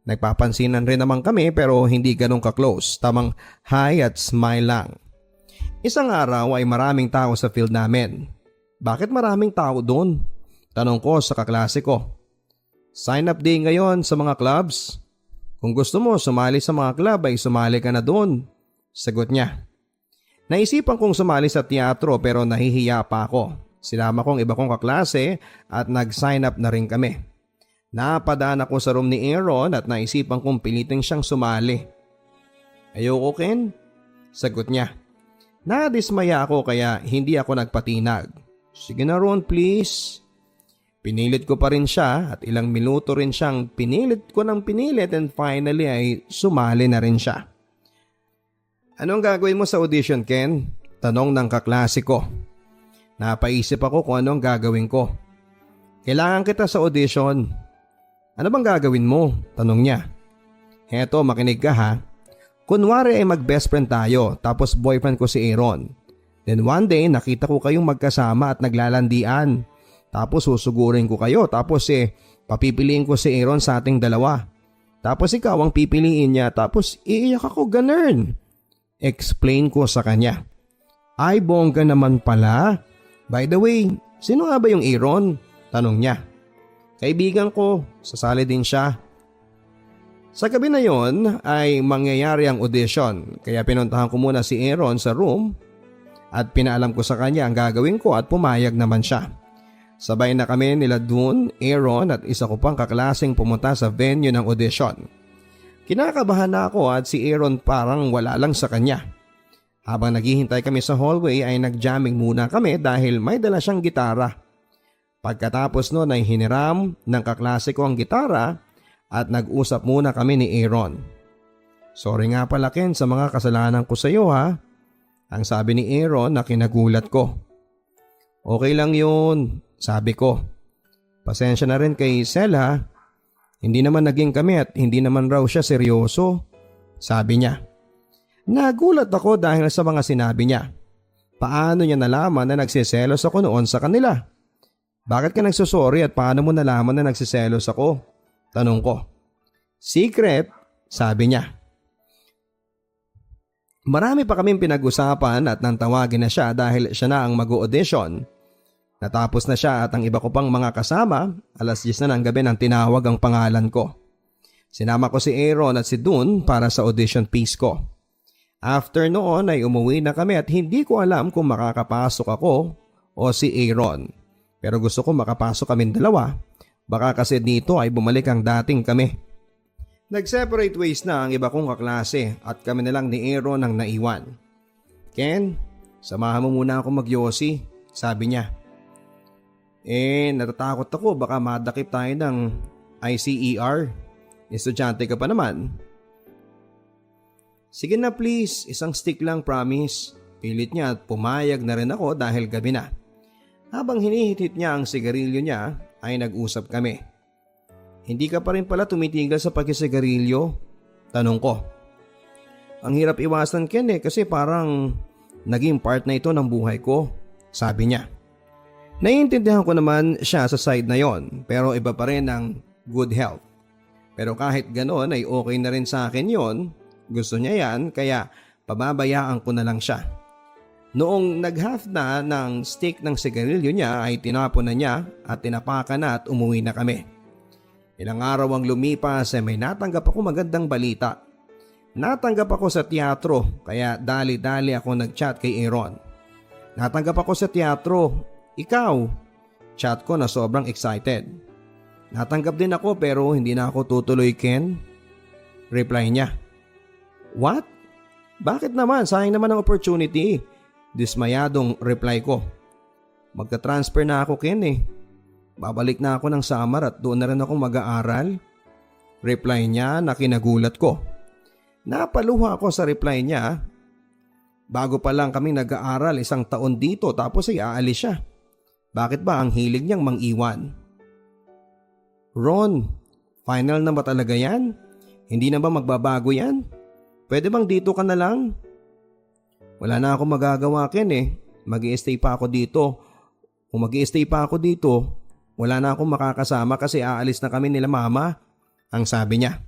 nagpapansinan rin naman kami pero hindi ganong ka-close, tamang hi at smile lang. Isang araw ay maraming tao sa field namin. Bakit maraming tao doon? Tanong ko sa kaklase ko. Sign up day ngayon sa mga clubs. Kung gusto mo sumali sa mga club ay sumali ka na doon. Sagot niya. Naisipan kong sumali sa teatro pero nahihiya pa ako. Sinama kong iba kong kaklase at nag-sign up na rin kami. Napadaan ako sa room ni Aaron at naisipan kong pilitin siyang sumali. Ayoko, Ken? Sagot niya. Nadismaya ako kaya hindi ako nagpatinag. Sige na Ron, please. Pinilit ko pa rin siya at ilang minuto rin siyang pinilit and finally ay sumali na rin siya. Anong gagawin mo sa audition, Ken? Tanong ng kaklase ko. Napaisip ako kung anong gagawin ko. Kailangan kita sa audition. Ano bang gagawin mo? Tanong niya. Heto, makinig ka ha. Kunwari ay mag-best friend tayo tapos boyfriend ko si Aaron. Then one day nakita ko kayong magkasama at naglalandian. Tapos susugurin ko kayo tapos papipiliin ko si Aaron sa ating dalawa. Tapos ikaw ang pipiliin niya tapos iiyak ako, ganun. Explain ko sa kanya. Ay bongga naman pala. By the way, sino nga ba yung Aaron? Tanong niya. Kaibigan ko, sasali din siya. Sa gabi na yon ay mangyayari ang audition kaya pinuntahan ko muna si Aaron sa room at pinaalam ko sa kanya ang gagawin ko at pumayag naman siya. Sabay na kami nila Dun, Aaron at isa ko pang kaklaseng pumunta sa venue ng audition. Kinakabahan na ako at si Aaron parang wala lang sa kanya. Habang naghihintay kami sa hallway ay nagjamming muna kami dahil may dala siyang gitara. Pagkatapos noon ay hiniram ng kaklase ko ang gitara at nag-usap muna kami ni Aaron. Sorry nga pala Ken sa mga kasalanan ko sa iyo ha. Ang sabi ni Aaron na kinagulat ko. Okay lang yun, sabi ko. Pasensya na rin kay Sel ha. Hindi naman naging kami at hindi naman raw siya seryoso, sabi niya. Nagulat ako dahil sa mga sinabi niya. Paano niya nalaman na nagsiselos ako noon sa kanila? Bakit ka nagsusorry at paano mo nalaman na nagsiselos ako? Tanong ko. Secret, sabi niya. Marami pa kaming pinag-usapan at nantawagin na siya dahil siya na ang mag-audition. Natapos na siya at ang iba ko pang mga kasama, 10:00 na ng gabi nang tinawag ang pangalan ko. Sinama ko si Aaron at si Dun para sa audition piece ko. After noon ay umuwi na kami at hindi ko alam kung makakapasok ako o si Aaron. Pero gusto ko makapasok kaming dalawa Baka kasi dito ay bumalik ang dating kami. Nag-separate ways na ang iba kong kaklase at kami na lang ni Aaron ang naiwan. Ken, samahan mo muna ako magyosi, sabi niya. Natatakot ako baka madakip tayo ng ICER. Estudyante ka pa naman. Sige na please, isang stick lang promise. Pilit niya at pumayag na rin ako dahil gabi na. Habang hinihit-hit niya ang sigarilyo niya ay nag-usap kami. Hindi ka pa rin pala tumitigil sa pagkisigarilyo? Tanong ko. Ang hirap iwasan Ken kasi parang naging part na ito ng buhay ko, sabi niya. Naiintindihan ko naman siya sa side na yon pero iba pa rin ang good health. Pero kahit ganoon ay okay na rin sa akin yon. Gusto niya yan kaya pababayaan ko na lang siya. Noong nag-half na ng stick ng sigarilyo niya ay tinapon na niya at tinapakan na at umuwi na kami. Ilang araw ang lumipas ay may natanggap ako magandang balita. Natanggap ako sa teatro kaya dali-dali ako nag-chat kay Aaron. Natanggap ako sa teatro. Ikaw? Chat ko na sobrang excited. Natanggap din ako pero hindi na ako tutuloy Ken. Reply niya. What? Bakit naman? Sayang naman ang opportunity. Dismayadong reply ko. Magka-transfer na ako Ken Babalik na ako ng Samar at doon na rin ako mag-aaral. Reply niya na kinagulat ko. Napaluha ako sa reply niya. Bago pa lang kami nag-aaral 1 taon dito tapos ay aalis siya. Bakit ba ang hilig niyang mang-iwan? Ron, final na ba talaga yan? Hindi na ba magbabago yan? Pwede bang dito ka na lang? Wala na akong magagawa Ken Mag-i-stay pa ako dito. Kung mag-i-stay pa ako dito, wala na akong makakasama kasi aalis na kami nila mama. Ang sabi niya.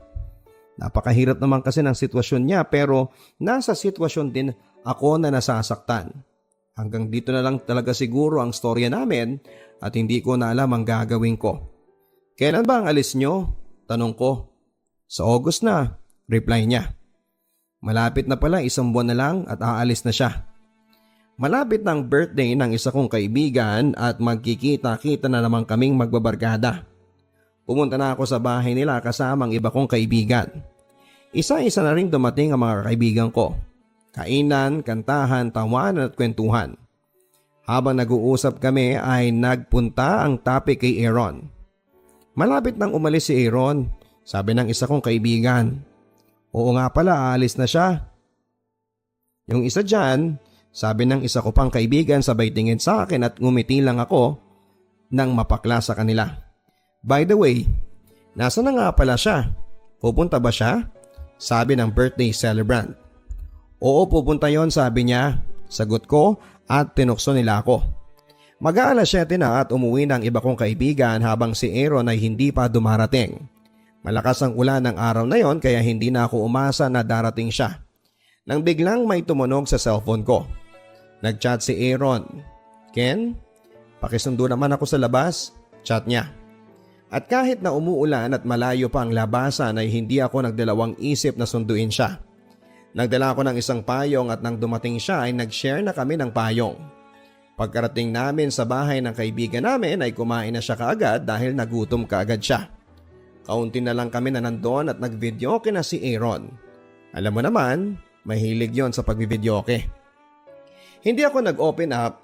Napakahirap naman kasi ng sitwasyon niya pero nasa sitwasyon din ako na nasasaktan. Hanggang dito na lang talaga siguro ang storya namin at hindi ko na alam ang gagawin ko. Kailan ba ang alis nyo? Tanong ko. Sa August na, reply niya. Malapit na pala 1 buwan na lang at aalis na siya. Malapit ng birthday ng isa kong kaibigan at magkikita-kita na naman kaming magbabarkada. Pumunta na ako sa bahay nila kasama ang iba kong kaibigan. Isa-isa na rin dumating ang mga kaibigan ko. Kainan, kantahan, tawanan at kwentuhan. Habang nag-uusap kami ay nagpunta ang topic kay Aaron. Malapit nang umalis si Aaron, sabi ng isa kong kaibigan. Oo nga pala, aalis na siya. Yung isa dyan, sabi ng isa ko pang kaibigan sabay tingin sa akin at ngumiti lang ako nang mapakla sa kanila. By the way, nasa na nga pala siya? Pupunta ba siya? Sabi ng birthday celebrant. Oo, pupunta yon, sabi niya. Sagot ko at tinukso nila ako. Mag-aalas 7 na at umuwi ng iba kong kaibigan habang si Aaron ay hindi pa dumarating. Malakas ang ulan ng araw na yon kaya hindi na ako umasa na darating siya. Nang biglang may tumunog sa cellphone ko. Nag-chat si Aaron. Ken, pakisundo naman ako sa labas. Chat niya. At kahit na umuulan at malayo pa ang labasan ay hindi ako nagdalawang isip na sunduin siya. Nagdala ako ng isang payong at nang dumating siya ay nag-share na kami ng payong. Pagkarating namin sa bahay ng kaibigan namin ay kumain na siya kaagad dahil nagutom kaagad siya. Kaunti na lang kami na nandoon at nag-videoke na si Aaron. Alam mo naman, mahilig yon sa pag-videoke. Hindi ako nag-open up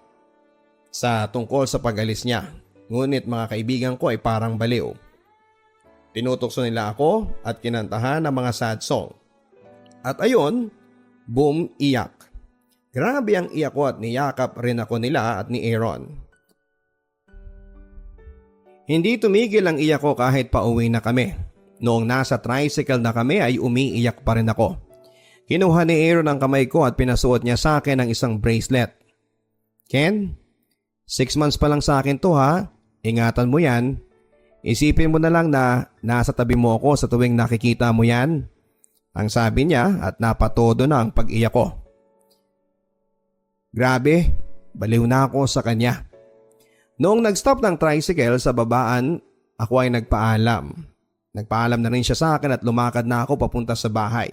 sa tungkol sa pag-alis niya. Ngunit mga kaibigan ko ay parang baliw. Tinutokso nila ako at kinantahan ng mga sad song. At ayon, boom, iyak. Grabe ang iyak ko at niyakap rin ako nila at ni Aaron. Hindi tumigil ang iyak ko kahit pauwi na kami. Noong nasa tricycle na kami ay umiiyak pa rin ako. Kinuha ni Aaron ang kamay ko at pinasuot niya sa akin ang isang bracelet. Ken, 6 months pa lang sa akin to ha. Ingatan mo yan. Isipin mo na lang na nasa tabi mo ako sa tuwing nakikita mo yan. Ang sabi niya at napatodo na ang pag-iyak ko. Grabe, baliw na ako sa kanya. Noong nag-stop ng tricycle sa babaan, ako ay nagpaalam. Nagpaalam na rin siya sa akin at lumakad na ako papunta sa bahay.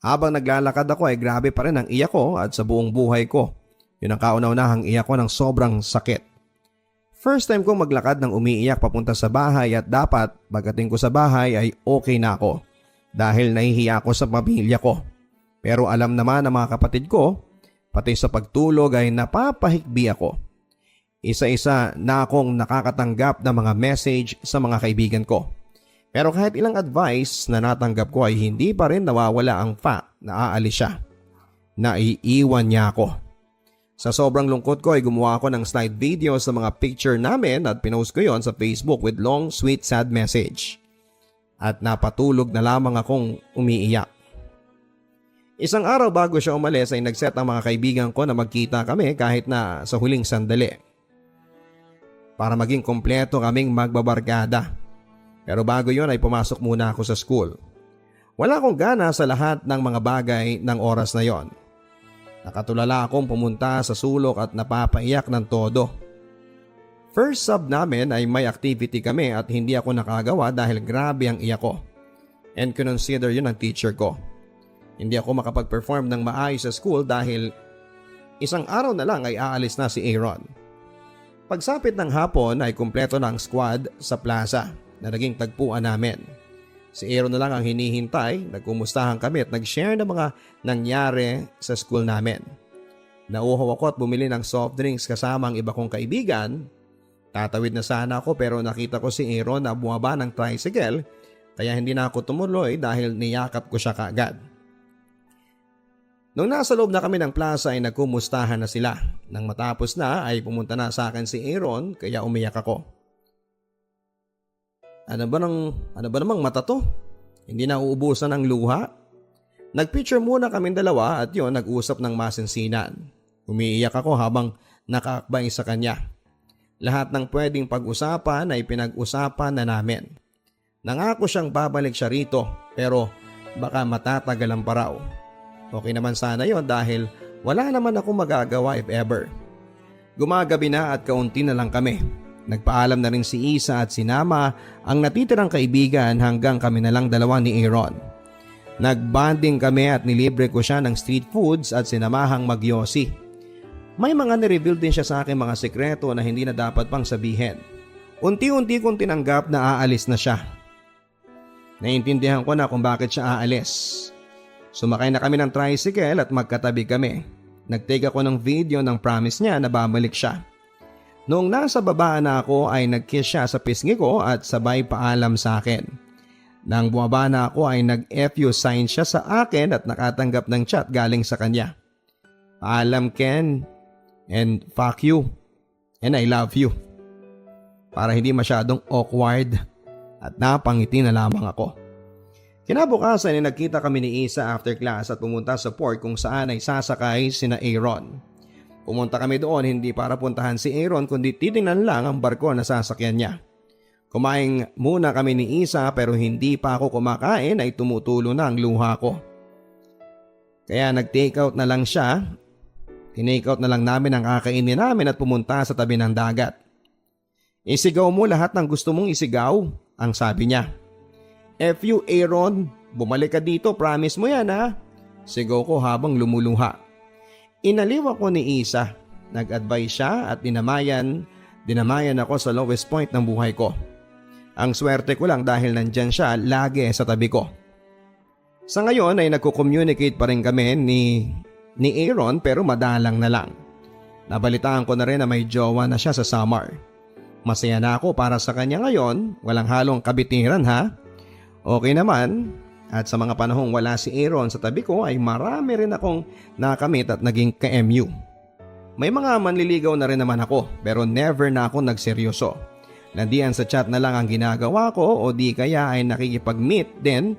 Habang naglalakad ako ay grabe pa rin ang iyak ko at sa buong buhay ko. Yun ang kauna-unahang iyak ko ng sobrang sakit. First time kong maglakad ng umiiyak papunta sa bahay at dapat pagdating ko sa bahay ay okay na ako dahil nahihiya ako sa pamilya ko. Pero alam naman ng mga kapatid ko, pati sa pagtulog ay napapahikbi ako. Isa-isa na akong nakakatanggap ng mga message sa mga kaibigan ko. Pero kahit ilang advice na natanggap ko ay hindi pa rin nawawala ang fact na aalis siya. Naiiwan niya ako. Sa sobrang lungkot ko ay gumawa ako ng slide video sa mga picture namin at pinost ko yon sa Facebook with long, sweet, sad message. At napatulog na lamang akong umiiyak. Isang araw bago siya umalis ay nagset ang mga kaibigan ko na magkita kami kahit na sa huling sandali. Para maging kompleto kaming magbabarkada. Pero bago yon ay pumasok muna ako sa school. Wala akong gana sa lahat ng mga bagay ng oras na yon. Nakatulala akong pumunta sa sulok at napapaiyak ng todo. First sub namin ay may activity kami at hindi ako nakagawa dahil grabe ang iyak ko. And consider yun ang teacher ko. Hindi ako makapag-perform ng maayos sa school dahil isang araw na lang ay aalis na si Aaron. Pagsapit ng hapon ay kumpleto na ang squad sa plaza na naging tagpuan namin. Si Aaron na lang ang hinihintay, nagkumustahan kami at nag-share ng mga nangyari sa school namin. Nauuhaw ako at bumili ng soft drinks kasama ang iba kong kaibigan. Tatawid na sana ako pero nakita ko si Aaron na bumaba ng tricycle kaya hindi na ako tumuloy dahil niyakap ko siya kaagad. Nung nasa loob na kami ng plaza ay nagkumustahan na sila. Nang matapos na ay pumunta na sa akin si Aaron kaya umiyak ako. Ano ba namang mata to? Hindi na uubusan ng luha? Nagpicture muna kaming dalawa at yon nag-usap ng masinsinan. Umiiyak ako habang nakaakbay sa kanya. Lahat ng pwedeng pag-usapan ay pinag-usapan na namin. Nangako siyang babalik siya rito pero baka matatagalan pa raw. Okay naman sana yon dahil wala naman ako magagawa if ever. Gumagabi na at kaunti na lang kami. Nagpaalam na rin si Isa at sinama ang natitirang kaibigan hanggang kami na lang dalawa ni Aaron. Nagbanding kami at nilibre ko siya ng street foods at sinamahang magyosi. May mga nireveal din siya sa akin mga sekreto na hindi na dapat pang sabihin. Unti-unti kong tinanggap na aalis na siya. Naiintindihan ko na kung bakit siya aalis. Sumakay na kami ng tricycle at magkatabi kami. Nagtake ako ng video ng promise niya na babalik siya. Noong nasa baba na ako ay nag-kiss siya sa pisngi ko at sabay paalam sa akin. Nang bumaba na ako ay nag-FU sign siya sa akin at nakatanggap ng chat galing sa kanya. Paalam Ken and fuck you and I love you. Para hindi masyadong awkward at napangiti na lamang ako. Kinabukasan ay nagkita kami ni Isa after class at pumunta sa port kung saan ay sasakay sina Aaron. Pumunta kami doon hindi para puntahan si Aaron kundi titingnan lang ang barko na sasakyan niya. Kumain muna kami ni Isa pero hindi pa ako kumakain ay tumutulo na ang luha ko. Kaya nag-take out na lang siya. Tinake out na lang namin ang kakainin namin at pumunta sa tabi ng dagat. Isigaw mo lahat ng gusto mong isigaw, ang sabi niya. F.U. Aaron, bumalik ka dito, promise mo yan ha. Sigaw ko habang lumuluha. Inaliw ako ni Isa. Nag-advise siya at dinamayan ako sa lowest point ng buhay ko. Ang swerte ko lang dahil nandyan siya lagi sa tabi ko. Sa ngayon ay nagko-communicate pa rin kami ni Aaron pero madalang na lang. Nabalitaan ko na rin na may jowa na siya sa Samar. Masaya na ako para sa kanya ngayon, walang halong kabitiran ha. Okay naman. At sa mga panahong wala si Aaron sa tabi ko ay marami rin akong nakamit at naging ka-MU. May mga manliligaw na rin naman ako pero never na ako nagseryoso. Landian sa chat na lang ang ginagawa ko o di kaya ay nakikipag-meet din,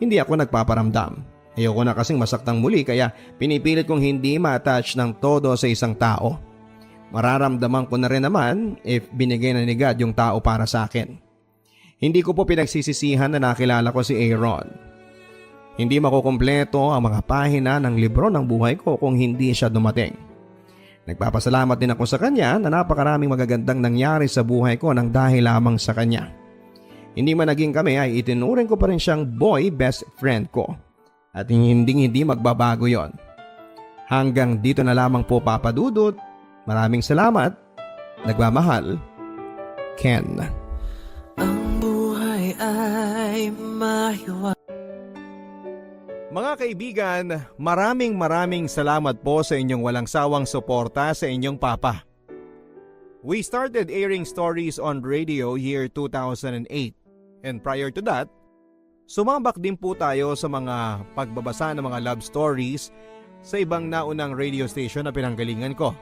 hindi ako nagpaparamdam. Ayoko na kasing masaktang muli kaya pinipilit kong hindi ma-attach ng todo sa isang tao. Mararamdaman ko na rin naman if binigay na ni God yung tao para sa akin. Hindi ko po pinagsisisihan na nakilala ko si Aaron. Hindi makukumpleto ang mga pahina ng libro ng buhay ko kung hindi siya dumating. Nagpapasalamat din ako sa kanya na napakaraming magagandang nangyari sa buhay ko nang dahil lamang sa kanya. Hindi man naging kami ay itinuring ko pa rin siyang boy best friend ko. At hindi magbabago yon. Hanggang dito na lamang po Papa Dudut. Maraming salamat. Nagmamahal. Ken. Ang buhay ay Mga kaibigan, maraming salamat po sa inyong walang sawang suporta sa inyong papa. We started airing stories on radio year 2008 and prior to that, sumabak din po tayo sa mga pagbabasa ng mga love stories sa ibang naunang radio station na pinanggalingan ko.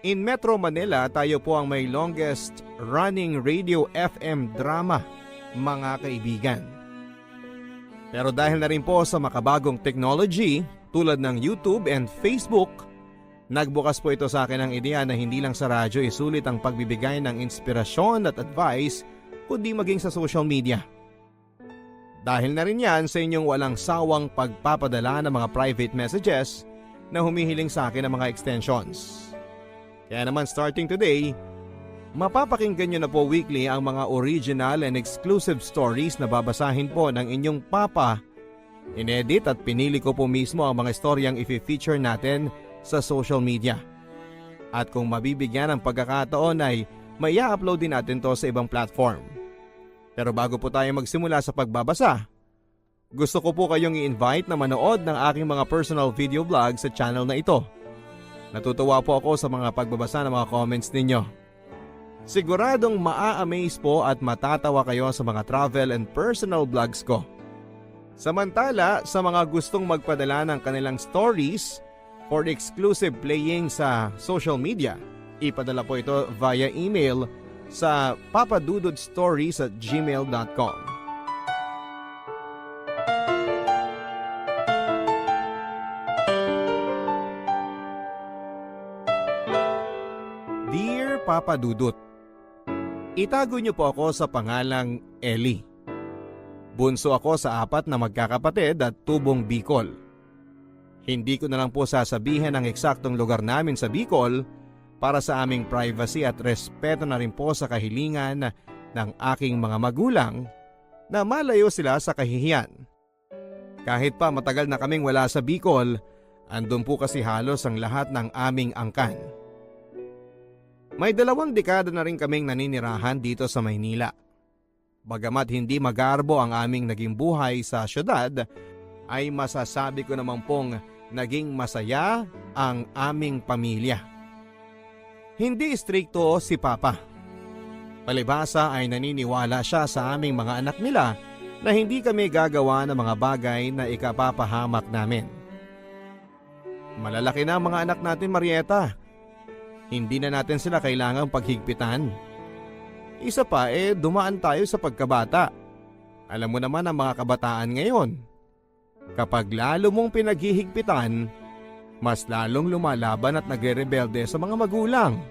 In Metro Manila, tayo po ang may longest running radio FM drama, mga kaibigan. Pero dahil na rin po sa makabagong technology tulad ng YouTube and Facebook, nagbukas po ito sa akin ang ideya na hindi lang sa radyo isulit ang pagbibigay ng inspirasyon at advice, kundi maging sa social media. Dahil na rin yan sa inyong walang sawang pagpapadala ng mga private messages na humihiling sa akin ng mga extensions. Kaya naman starting today, mapapakinggan nyo na po weekly ang mga original and exclusive stories na babasahin po ng inyong papa. Inedit at pinili ko po mismo ang mga storyang i-feature natin sa social media. At kung mabibigyan ng pagkakataon ay may i-upload din natin to sa ibang platform. Pero bago po tayo magsimula sa pagbabasa, gusto ko po kayong i-invite na manood ng aking mga personal video vlog sa channel na ito. Natutuwa po ako sa mga pagbabasa ng mga comments ninyo. Siguradong maa-amaze po at matatawa kayo sa mga travel and personal vlogs ko. Samantala, sa mga gustong magpadala ng kanilang stories for exclusive playing sa social media, ipadala po ito via email sa papadudodstories@gmail.com. Dear Papa Dudut, itago niyo po ako sa pangalang Ellie. Bunso ako sa 4 na magkakapatid at tubong Bicol. Hindi ko na lang po sasabihin ang eksaktong lugar namin sa Bicol para sa aming privacy at respeto na rin po sa kahilingan ng aking mga magulang na malayo sila sa kahihiyan. Kahit pa matagal na kaming wala sa Bicol, andun po kasi halos ang lahat ng aming angkan. May 2 dekada na rin kaming naninirahan dito sa Maynila. Bagamat hindi magarbo ang aming naging buhay sa syudad, ay masasabi ko naman pong naging masaya ang aming pamilya. Hindi istrikto si Papa. Palibhasa ay naniniwala siya sa aming mga anak nila na hindi kami gagawa ng mga bagay na ikapapahamak namin. Malalaki na ang mga anak natin, Marieta. Hindi na natin sila kailangang paghigpitan. Isa pa dumaan tayo sa pagkabata. Alam mo naman ang mga kabataan ngayon. Kapag lalo mong pinaghihigpitan, mas lalong lumalaban at nagre-rebelde sa mga magulang.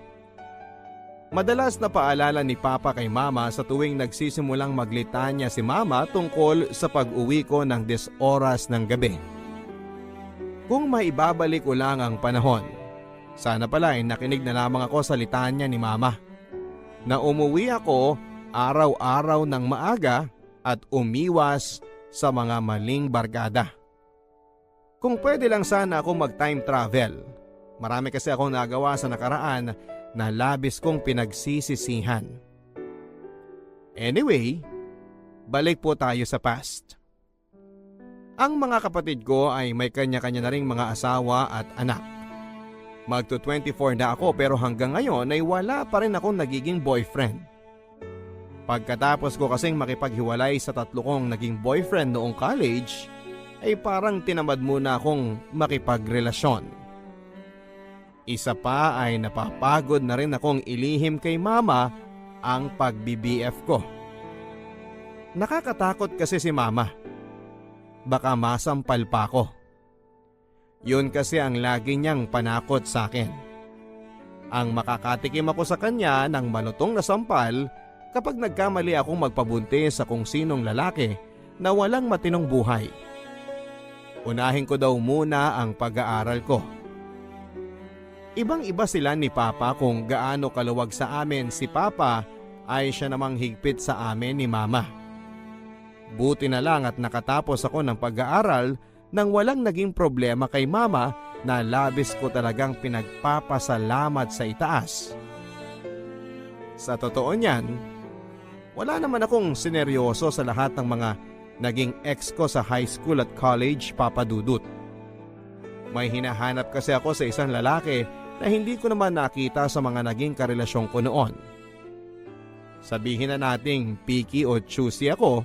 Madalas na paalala ni Papa kay Mama sa tuwing nagsisimulang maglitanya si Mama tungkol sa pag-uwi ko ng 10 oras ng gabi. Kung maibabalik ko lang ang panahon, sana pala ay nakinig na lamang ako sa litanya ni Mama na umuwi ako araw-araw ng maaga at umiwas sa mga maling barkada. Kung pwede lang sana ako mag-time travel. Marami kasi akong nagawa sa nakaraan na labis kong pinagsisisihan. Anyway, balik po tayo sa past. Ang mga kapatid ko ay may kanya-kanya na ring mga asawa at anak. Magto 24 na ako pero hanggang ngayon ay wala pa rin akong nagiging boyfriend. Pagkatapos ko kasing makipaghiwalay sa 3 kong naging boyfriend noong college, ay parang tinamad muna akong makipagrelasyon. Isa pa ay napapagod na rin akong ilihim kay Mama ang pag-BBF ko. Nakakatakot kasi si Mama. Baka masampal pa ako. Yun kasi ang lagi niyang panakot sa akin. Ang makakatikim ako sa kanya ng malutong na sampal kapag nagkamali akong magpabuntis sa kung sinong lalaki na walang matinong buhay. Unahin ko daw muna ang pag-aaral ko. Ibang-iba sila ni Papa kung gaano kaluwag sa amin si Papa ay siya namang higpit sa amin ni Mama. Buti na lang at nakatapos ako ng pag-aaral nang walang naging problema kay Mama na labis ko talagang pinagpapasalamat sa itaas. Sa totoo niyan, wala naman akong sineryoso sa lahat ng mga naging ex ko sa high school at college, Papa Dudut. May hinahanap kasi ako sa isang lalaki na hindi ko naman nakita sa mga naging karelasyon ko noon. Sabihin na nating picky o choosy ako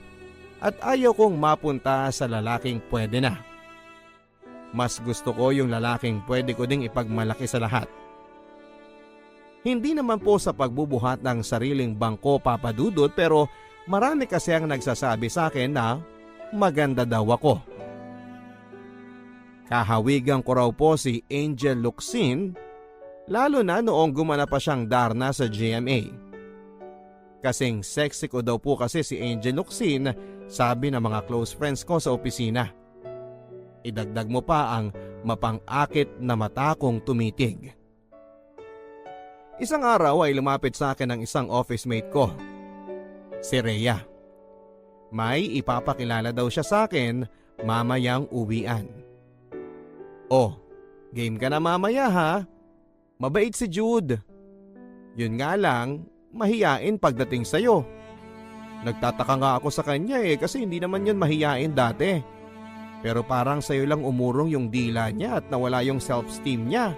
at ayaw kong mapunta sa lalaking pwede na. Mas gusto ko yung lalaking pwede ko ding ipagmalaki sa lahat. Hindi naman po sa pagbubuhat ng sariling bangko, Papa Dudut, pero marami kasi ang nagsasabi sa akin na maganda daw ako. Kahawigan ko raw po si Angel Locsin, lalo na noong gumana pa siyang Darna sa GMA. Kasing sexy ko daw po kasi si Angel Locsin, sabi ng mga close friends ko sa opisina. Idagdag mo pa ang mapang-akit na mata kong tumitig. Isang araw ay lumapit sa akin ang isang office mate ko, si Rhea. May ipapakilala daw siya sa akin mamayang uwian. Oh, game ka na mamaya ha? Mabait si Jude. Yun nga lang, mahiyain pagdating sa'yo. Nagtataka nga ako sa kanya kasi hindi naman yun mahiyain dati. Pero parang sa'yo lang umurong yung dila niya at nawala yung self-esteem niya.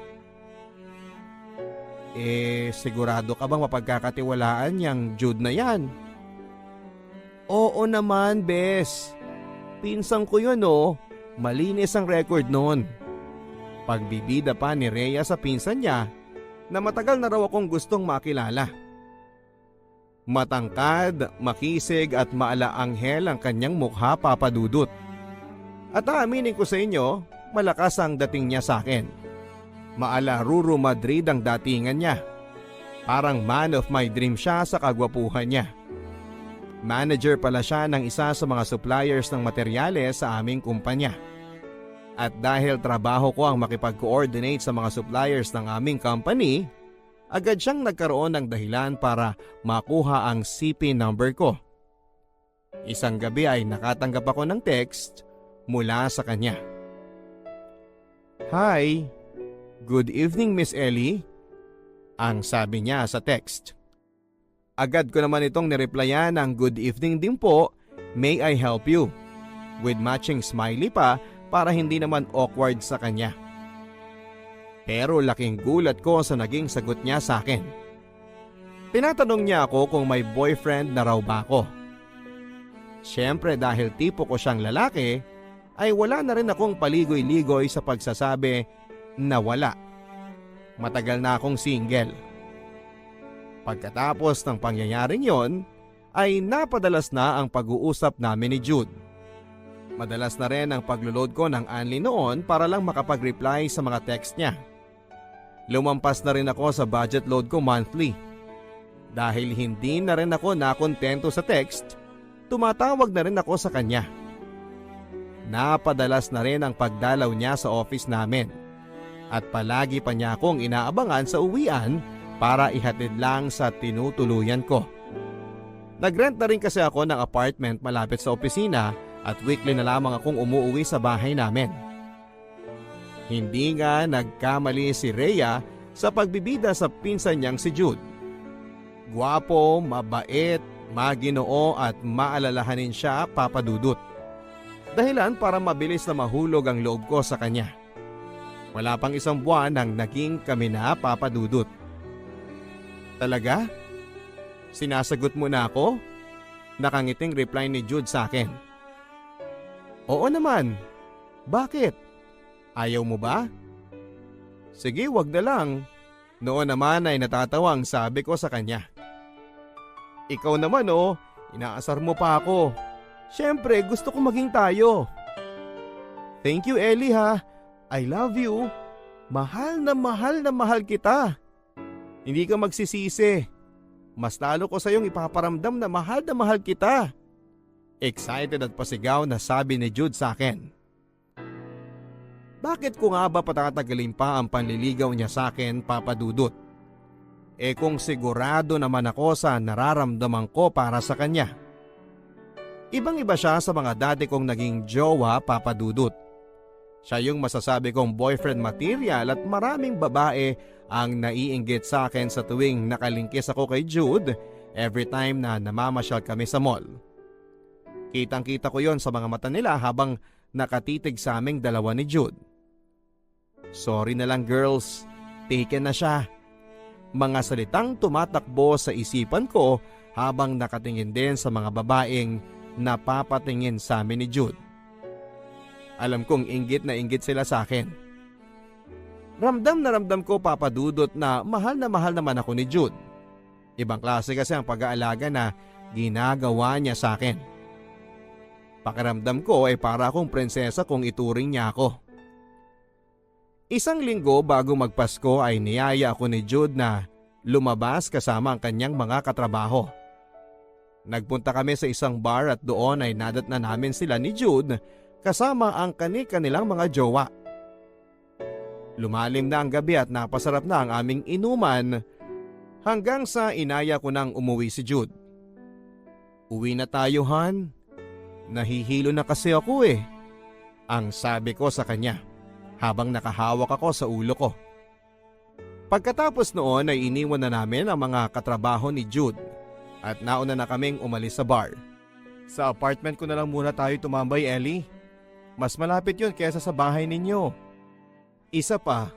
Sigurado ka bang mapagkakatiwalaan yang Jude na yan? Oo naman, bes. Pinsang ko yun malinis ang record nun. Pagbibida pa ni Rhea sa pinsan niya na matagal na raw akong gustong makilala. Matangkad, makisig at maalaanghel ang kanyang mukha, Papa Dudut. At aaminin ko sa inyo, malakas ang dating niya sa akin. Maala Ruru Madrid ang datingan niya. Parang man of my dream siya sa kagwapuhan niya. Manager pala siya ng isa sa mga suppliers ng materyales sa aming kumpanya. At dahil trabaho ko ang makipag-coordinate sa mga suppliers ng aming company, agad siyang nagkaroon ng dahilan para makuha ang CP number ko. Isang gabi ay nakatanggap ako ng text mula sa kanya. Hi! Good evening, Miss Ellie. Ang sabi niya sa text. Agad ko naman itong nireplyan ng good evening din po, may I help you? With matching smiley pa para hindi naman awkward sa kanya. Pero laking gulat ko sa naging sagot niya sa akin. Tinatanong niya ako kung may boyfriend na raw ba ako. Siyempre dahil tipo ko siyang lalaki, ay wala na rin akong paligoy-ligoy sa pagsasabi na wala. Matagal na akong single. Pagkatapos ng pangyayaring yon, ay napadalas na ang pag-uusap namin ni Jude. Madalas na rin ang paglo-load ko ng Anli noon para lang makapag-reply sa mga text niya. Lumampas na rin ako sa budget load ko monthly. Dahil hindi na rin ako nakontento sa text, tumatawag na rin ako sa kanya. Napadalas na rin ang pagdalaw niya sa office namin. At palagi pa niya akong inaabangan sa uwian para ihatid lang sa tinutuluyan ko. Nagrent na rin kasi ako ng apartment malapit sa opisina at weekly na lamang akong umuwi sa bahay namin. Hindi nga nagkamali si Rhea sa pagbibida sa pinsan niyang si Jude. Gwapo, mabait, maginoo at maalalahanin siya, Papa Dudut. Dahilan para mabilis na mahulog ang loob ko sa kanya. Wala pang isang buwan nang naging kami na, Papa Dudut. Talaga? Sinasagot mo na ako? Nakangiting reply ni Jude sa akin. Oo naman. Bakit? Ayaw mo ba? Sige, wag na lang. Noon naman ay natatawa ang sabi ko sa kanya. Ikaw naman inaasar mo pa ako. Siyempre gusto ko maging tayo. Thank you, Ellie ha. I love you. Mahal na mahal kita. Hindi ka magsisisi. Mas lalo ko sa iyong ipaparamdam na mahal kita. Excited at pasigaw na sabi ni Jude sa akin. Bakit ko nga ba patatagalin pa ang panliligaw niya sa akin, Papa Dudut? Kung sigurado naman ako sa nararamdaman ko para sa kanya. Ibang iba siya sa mga dati kong naging jowa, Papa Dudut. Siya yung masasabi kong boyfriend material at maraming babae ang naiinggit sa akin sa tuwing nakalingkis ako kay Jude every time na namamasyal kami sa mall. Kitang-kita ko yon sa mga mata nila habang nakatitig sa aming dalawa ni Jude. Sorry na lang girls, taken na siya. Mga salitang tumatakbo sa isipan ko habang nakatingin din sa mga babaeng napapatingin sa amin ni Jude. Alam kong inggit na inggit sila sa akin. Ramdam na ramdam ko papadudot na mahal naman ako ni Jude. Ibang klase kasi ang pag-aalaga na ginagawa niya sa akin. Pakiramdam ko ay para akong prinsesa kung ituring niya ako. Isang linggo bago magpasko ay niyaya ako ni Jude na lumabas kasama ang kanyang mga katrabaho. Nagpunta kami sa isang bar at doon ay nadatnan namin sila ni Jude kasama ang kanilang mga jowa. Lumalim na ang gabi at napasarap na ang aming inuman hanggang sa inaya ko nang umuwi si Jude. Uwi na tayo, Han. Nahihilo na kasi ako eh. Ang sabi ko sa kanya habang nakahawak ako sa ulo ko. Pagkatapos noon ay iniwan na namin ang mga katrabaho ni Jude at nauna na kaming umalis sa bar. Sa apartment ko na lang muna tayo tumambay, Ellie. Mas malapit yun kaysa sa bahay ninyo. Isa pa,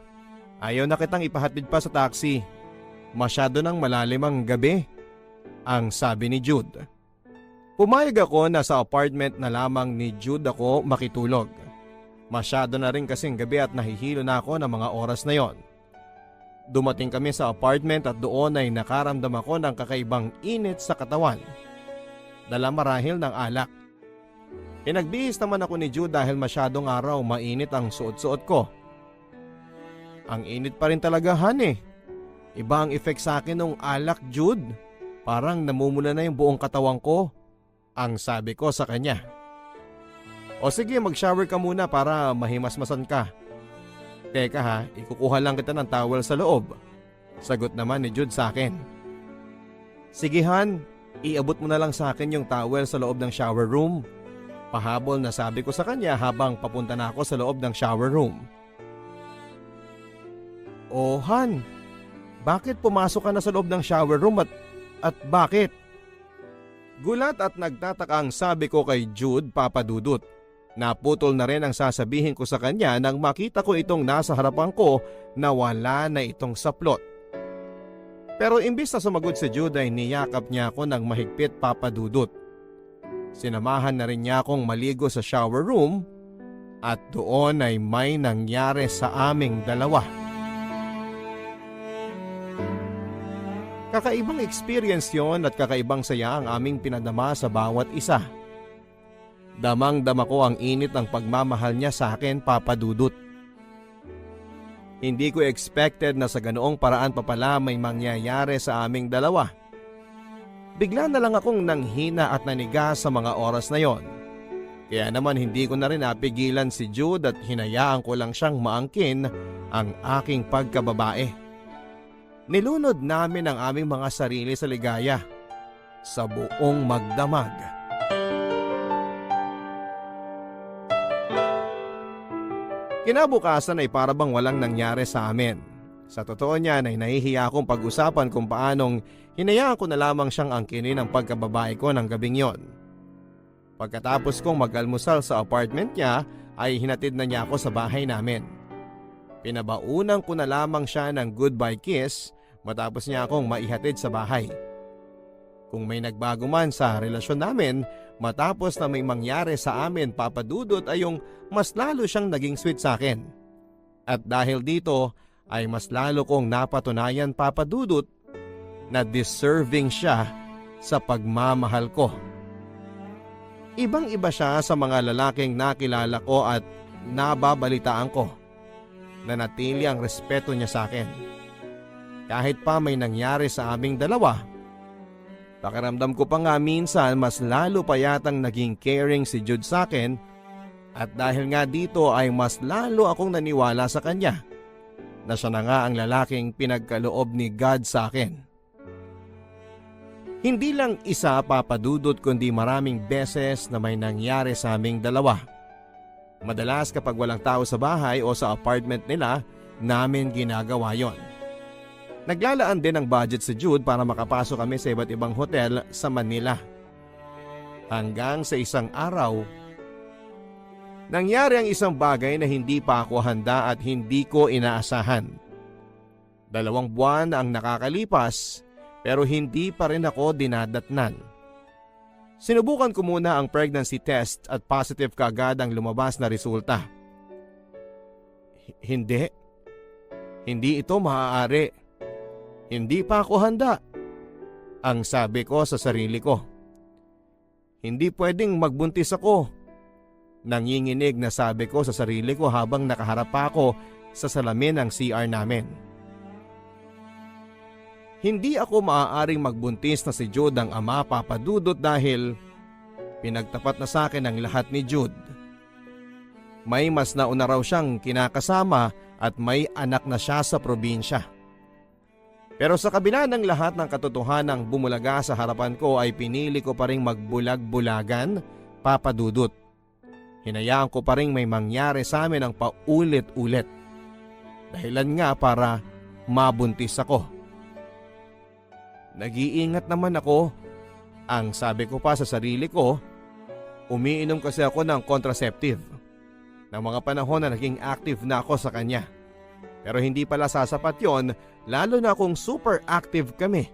ayaw na kitang ipahatid pa sa taxi. Masyado nang malalim ang gabi, ang sabi ni Jude. Pumayag ako na sa apartment na lamang ni Jude ako makitulog. Masyado na rin kasing gabi at nahihilo na ako ng mga oras na yon. Dumating kami sa apartment at doon ay nakaramdam ako ng kakaibang init sa katawan. Dala marahil ng alak. Pinagbihis naman ako ni Jude dahil masyadong araw mainit ang suot-suot ko. Ang init pa rin talaga, Han eh. Iba ang effect sa akin ng alak, Jude. Parang namumula na yung buong katawan ko, ang sabi ko sa kanya. O sige, mag-shower ka muna para mahimasmasan ka. Teka ha, ikukuha lang kita ng towel sa loob. Sagot naman ni Jude sa akin. Sige Han, iabot mo na lang sa akin yung towel sa loob ng shower room. Pahabol na sabi ko sa kanya habang papunta na ako sa loob ng shower room. Oh Han, bakit pumasok ka na sa loob ng shower room at bakit? Gulat at nagtatakang sabi ko kay Jude, papadudot. Naputol na rin ang sasabihin ko sa kanya nang makita ko itong nasa harapan ko na wala na itong saplot. Pero imbis na sumagot si Jude ay niyakap niya ako ng mahigpit, papadudot. Sinamahan na rin niya akong maligo sa shower room at doon ay may nangyari sa aming dalawa. Kakaibang experience yon at kakaibang saya ang aming pinadama sa bawat isa. Damang-dama ko ang init ng pagmamahal niya sa akin, papadudot. Hindi ko expected na sa ganoong paraan pa pala may mangyayari sa aming dalawa. Bigla na lang akong nanghina at naniga sa mga oras na yon. Kaya naman hindi ko na rin napigilan si Jude at hinayaan ko lang siyang maangkin ang aking pagkababae. Nilunod namin ang aming mga sarili sa ligaya, sa buong magdamag. Kinabukasan ay parabang walang nangyari sa amin. Sa totoo niyan ay nahihiya akong pag-usapan kung paanong hinayaan ko na lamang siyang angkinin ang pagkababae ko ng gabing yon. Pagkatapos kong mag-almusal sa apartment niya ay hinatid na niya ako sa bahay namin. Pinabaunan ko na lamang siya ng goodbye kiss matapos niya akong maihatid sa bahay. Kung may nagbago man sa relasyon namin matapos na may mangyari sa amin, papadudot, ay yung mas lalo siyang naging sweet sa akin. At dahil dito ay mas lalo kong napatunayan, papadudot, na deserving siya sa pagmamahal ko. Ibang-iba siya sa mga lalaking nakilala ko at nababalitaan ko. Nanatili ang respeto niya sa akin. Kahit pa may nangyari sa aming dalawa, pakiramdam ko pa nga minsan mas lalo pa yatang naging caring si Jude sa akin, at dahil nga dito ay mas lalo akong naniwala sa kanya na siya na nga ang lalaking pinagkaloob ni God sa akin. Hindi lang isa, papadudot, kundi maraming beses na may nangyari sa aming dalawa. Madalas kapag walang tao sa bahay o sa apartment nila, namin ginagawa yon. Naglalaan din ng budget si Jude para makapasok kami sa iba't ibang hotel sa Manila. Hanggang sa isang araw, nangyari ang isang bagay na hindi pa ako handa at hindi ko inaasahan. 2 buwan ang nakakalipas pero hindi pa rin ako dinadatnan. Sinubukan ko muna ang pregnancy test at positive kaagad ang lumabas na resulta. Hindi. Hindi ito maaari. Hindi pa ako handa. Ang sabi ko sa sarili ko. Hindi pwedeng magbuntis ako. Nanginginig na sabi ko sa sarili ko habang nakaharap pa ako sa salamin ng CR namin. Hindi ako maaaring magbuntis na si Jude ang ama, Papa Dudut, dahil pinagtapat na sa akin ang lahat ni Jude. May mas nauna raw siyang kinakasama at may anak na siya sa probinsya. Pero sa kabila ng lahat ng katotohanang bumulaga sa harapan ko ay pinili ko pa ring magbulag-bulagan, Papa Dudut. Hinayaan ko pa ring may mangyari sa amin ang paulit-ulit. Dahilan nga para mabuntis ako. Nag-iingat naman ako. Ang sabi ko pa sa sarili ko, umiinom kasi ako ng contraceptive. Ng mga panahon na naging active na ako sa kanya. Pero hindi pala sasapat yon, lalo na kung super active kami.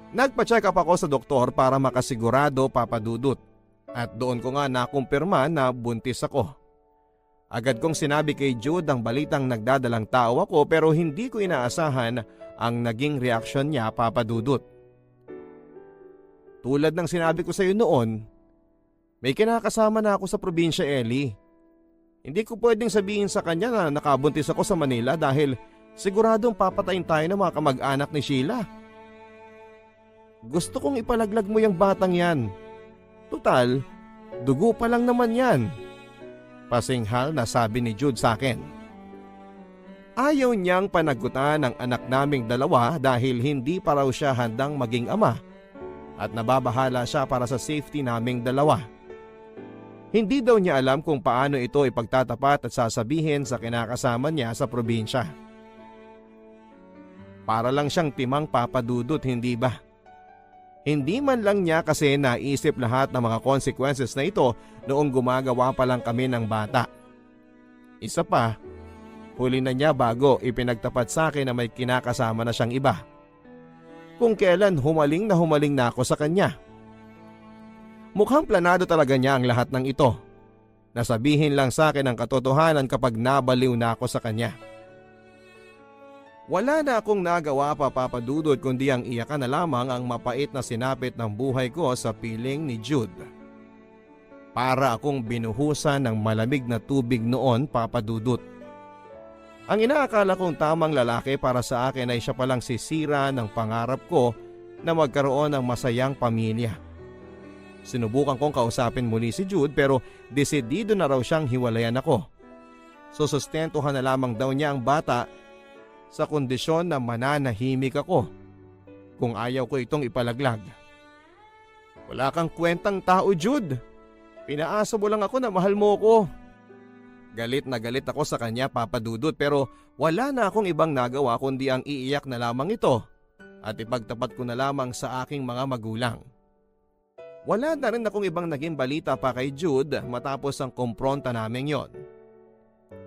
Nagpa-check up ako sa doktor para makasigurado, Papa Dudut. At doon ko nga nakumpirma na buntis ako. Agad kong sinabi kay Jude ang balitang nagdadalang tao ako pero hindi ko inaasahan ang naging reaksyon niya, Papa Dudut. Tulad ng sinabi ko sa iyo noon, may kinakasama na ako sa probinsya, Ellie. Hindi ko pwedeng sabihin sa kanya na nakabuntis ako sa Manila dahil siguradong papatayin tayo ng mga kamag-anak ni Sheila. Gusto kong ipalaglag mo yung batang yan. Tutal, dugo pa lang naman yan. Pasinghal na sabi ni Jude sa akin. Ayaw niyang panagutan ang anak naming dalawa dahil hindi pa raw siya handang maging ama at nababahala siya para sa safety naming dalawa. Hindi daw niya alam kung paano ito ipagtatapat at sasabihin sa kinakasama niya sa probinsya. Para lang siyang timang, Papa Dudut, hindi ba? Hindi man lang niya kasi naisip lahat ng mga consequences na ito noong gumagawa pa lang kami ng bata. Isa pa, huli na niya bago ipinagtapat sa akin na may kinakasama na siyang iba. Kung kailan humaling na ako sa kanya. Mukhang planado talaga niya ang lahat ng ito. Nasabihin lang sa akin ang katotohanan kapag nabaliw na ako sa kanya. Wala na akong nagawa pa, Papa Dudut, kundi ang iyakan na lamang ang mapait na sinapit ng buhay ko sa piling ni Jude. Para akong binuhusan ng malamig na tubig noon, Papa Dudut. Ang inaakala kong tamang lalaki para sa akin ay siya palang sisira ng pangarap ko na magkaroon ng masayang pamilya. Sinubukan kong kausapin muli si Jude pero desidido na raw siyang hiwalayan ako. Susustentuhan na lamang daw niya ang bata sa kondisyon na mananahimik ako kung ayaw ko itong ipalaglag. Wala kang kwentang tao, Jude. Pinaasa mo lang ako na mahal mo ko. Galit na galit ako sa kanya, Papa Dudut, pero wala na akong ibang nagawa kundi ang iiyak na lamang ito at ipagtapat ko na lamang sa aking mga magulang. Wala na rin akong ibang naging balita pa kay Jude matapos ang kumpronta namin yon.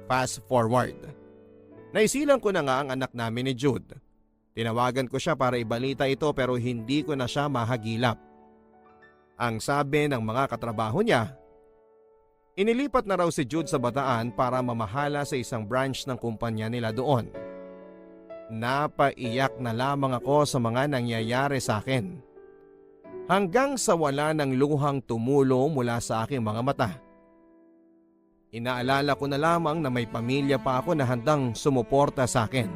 Fast forward. Naisilang ko na nga ang anak namin ni Jude. Tinawagan ko siya para ibalita ito pero hindi ko na siya mahagilap. Ang sabi ng mga katrabaho niya, inilipat na raw si Jude sa Bataan para mamahala sa isang branch ng kumpanya nila doon. Napaiyak na lamang ako sa mga nangyayari sa akin. Hanggang sa wala ng luhang tumulo mula sa aking mga mata. Inaalala ko na lamang na may pamilya pa ako na handang sumuporta sa akin.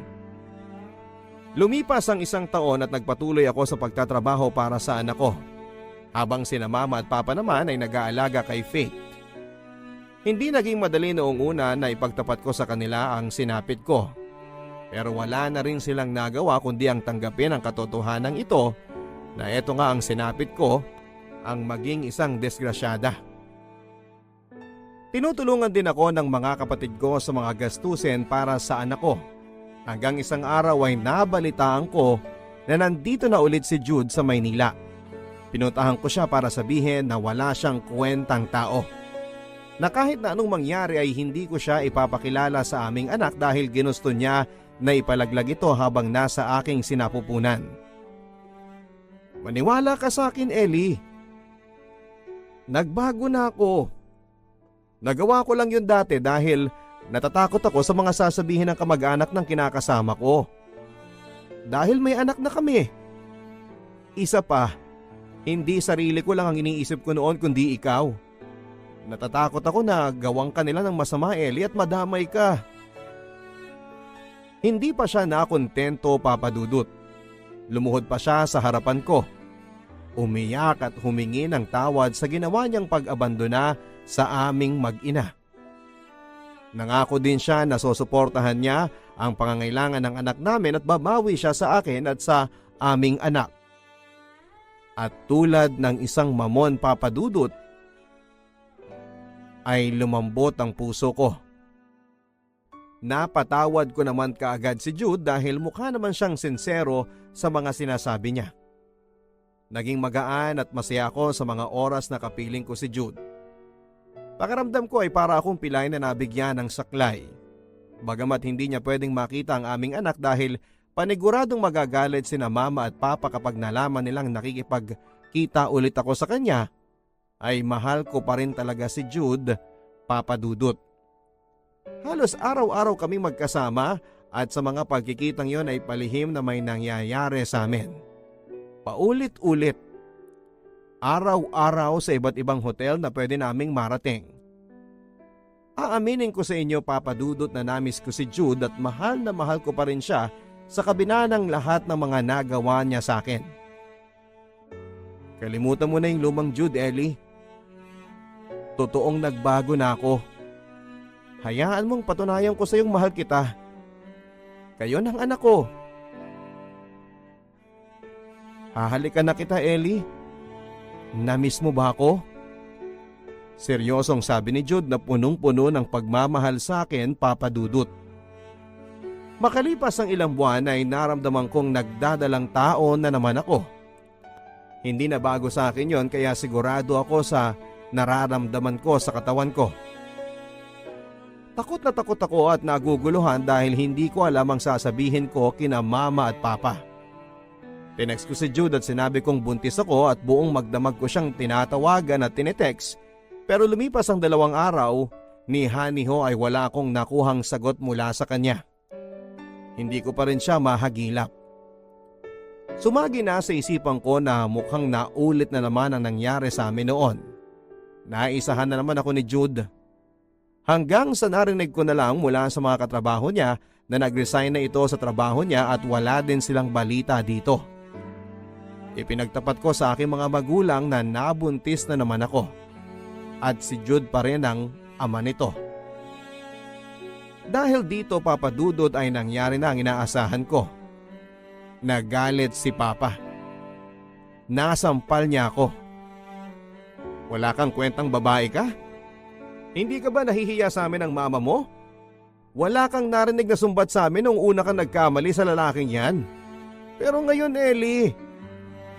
Lumipas ang 1 taon at nagpatuloy ako sa pagtatrabaho para sa anak ko. Habang sina mama at papa naman ay nag-aalaga kay Faith. Hindi naging madali noong una na ipagtapat ko sa kanila ang sinapit ko. Pero wala na rin silang nagawa kundi ang tanggapin ang katotohanan ito na eto nga ang sinapit ko ang maging isang disgrasyada. Tinutulungan din ako ng mga kapatid ko sa mga gastusin para sa anak ko. Hanggang isang araw ay nabalitaan ko na nandito na ulit si Jude sa Maynila. Pinuntahan ko siya para sabihin na wala siyang kwentang tao. Na kahit na anong mangyari ay hindi ko siya ipapakilala sa aming anak dahil ginusto niya na ipalaglag ito habang nasa aking sinapupunan. Maniwala ka sa akin, Ellie. Nagbago na ako. Nagawa ko lang yun dati dahil natatakot ako sa mga sasabihin ng kamag-anak ng kinakasama ko. Dahil may anak na kami. Isa pa, hindi sarili ko lang ang iniisip ko noon kundi ikaw. Natatakot ako na gawang ka nila ng masama, Ellie, at madamay ka. Hindi pa siya nakontento, Papa Dudut. Lumuhod pa siya sa harapan ko. Umiyak at humingi ng tawad sa ginawa niyang pag-abandona sa aming mag-ina. Nangako din siya na susuportahan niya ang pangangailangan ng anak namin at babawi siya sa akin at sa aming anak. At tulad ng isang mamon, Papa Dudut, ay lumambot ang puso ko. Napatawad ko naman kaagad si Jude dahil mukha naman siyang sincero sa mga sinasabi niya. Naging magaan at masaya ako sa mga oras na kapiling ko si Jude. Pakiramdam ko ay para akong pilay na nabigyan ng saklay. Bagamat hindi niya pwedeng makita ang aming anak dahil paniguradong magagalit sina mama at papa kapag nalaman nilang nakikipagkita ulit ako sa kanya, ay mahal ko pa rin talaga si Jude, Papa Dudut. Halos araw-araw kaming magkasama at sa mga pagkikitang yon ay palihim na may nangyayari sa amin. Paulit-ulit. Araw-araw sa iba't ibang hotel na pwede naming marating. Aaminin ko sa inyo, Papa Dudut, na namiss ko si Jude at mahal na mahal ko pa rin siya sa kabila ng lahat ng mga nagawa niya sa akin. Kalimutan mo na yung lumang Jude, Ellie. Totoong nagbago na ako. Hayaan mong patunayan ko sa iyong mahal kita. Kayo ng anak ko. Hahalikan na kita, Ellie. Namiss mo ba ako? Seryosong sabi ni Jude na punong-puno ng pagmamahal sa akin, Papa Dudut. Makalipas ang ilang buwan ay naramdaman kong nagdadalang tao na naman ako. Hindi na bago sa akin yon kaya sigurado ako sa nararamdaman ko sa katawan ko. Takot na takot ako at naguguluhan dahil hindi ko alam ang sasabihin ko kina mama at papa. Tinext ko si Jude at sinabi kong buntis ako at buong magdamag ko siyang tinatawagan at tinetext, pero lumipas ang 2 araw, ni Haniho ay wala akong nakuhang sagot mula sa kanya. Hindi ko pa rin siya mahagilap. Sumagi na sa isipan ko na mukhang naulit na naman ang nangyari sa amin noon. Naisahan na naman ako ni Jude. Hanggang sa narinig ko na lang mula sa mga katrabaho niya na nag-resign na ito sa trabaho niya at wala din silang balita dito. Ipinagtapat ko sa aking mga magulang na nabuntis na naman ako. At si Jude pa rin ang ama nito. Dahil dito, Papa Dudut, ay nangyari na ang inaasahan ko. Nagalit si Papa. Nasampal niya ako. Wala kang kwentang babae ka? Hindi ka ba nahihiya sa amin ng mama mo? Wala kang narinig na sumbat sa amin nung una kang nagkamali sa lalaking yan. Pero ngayon, Ellie,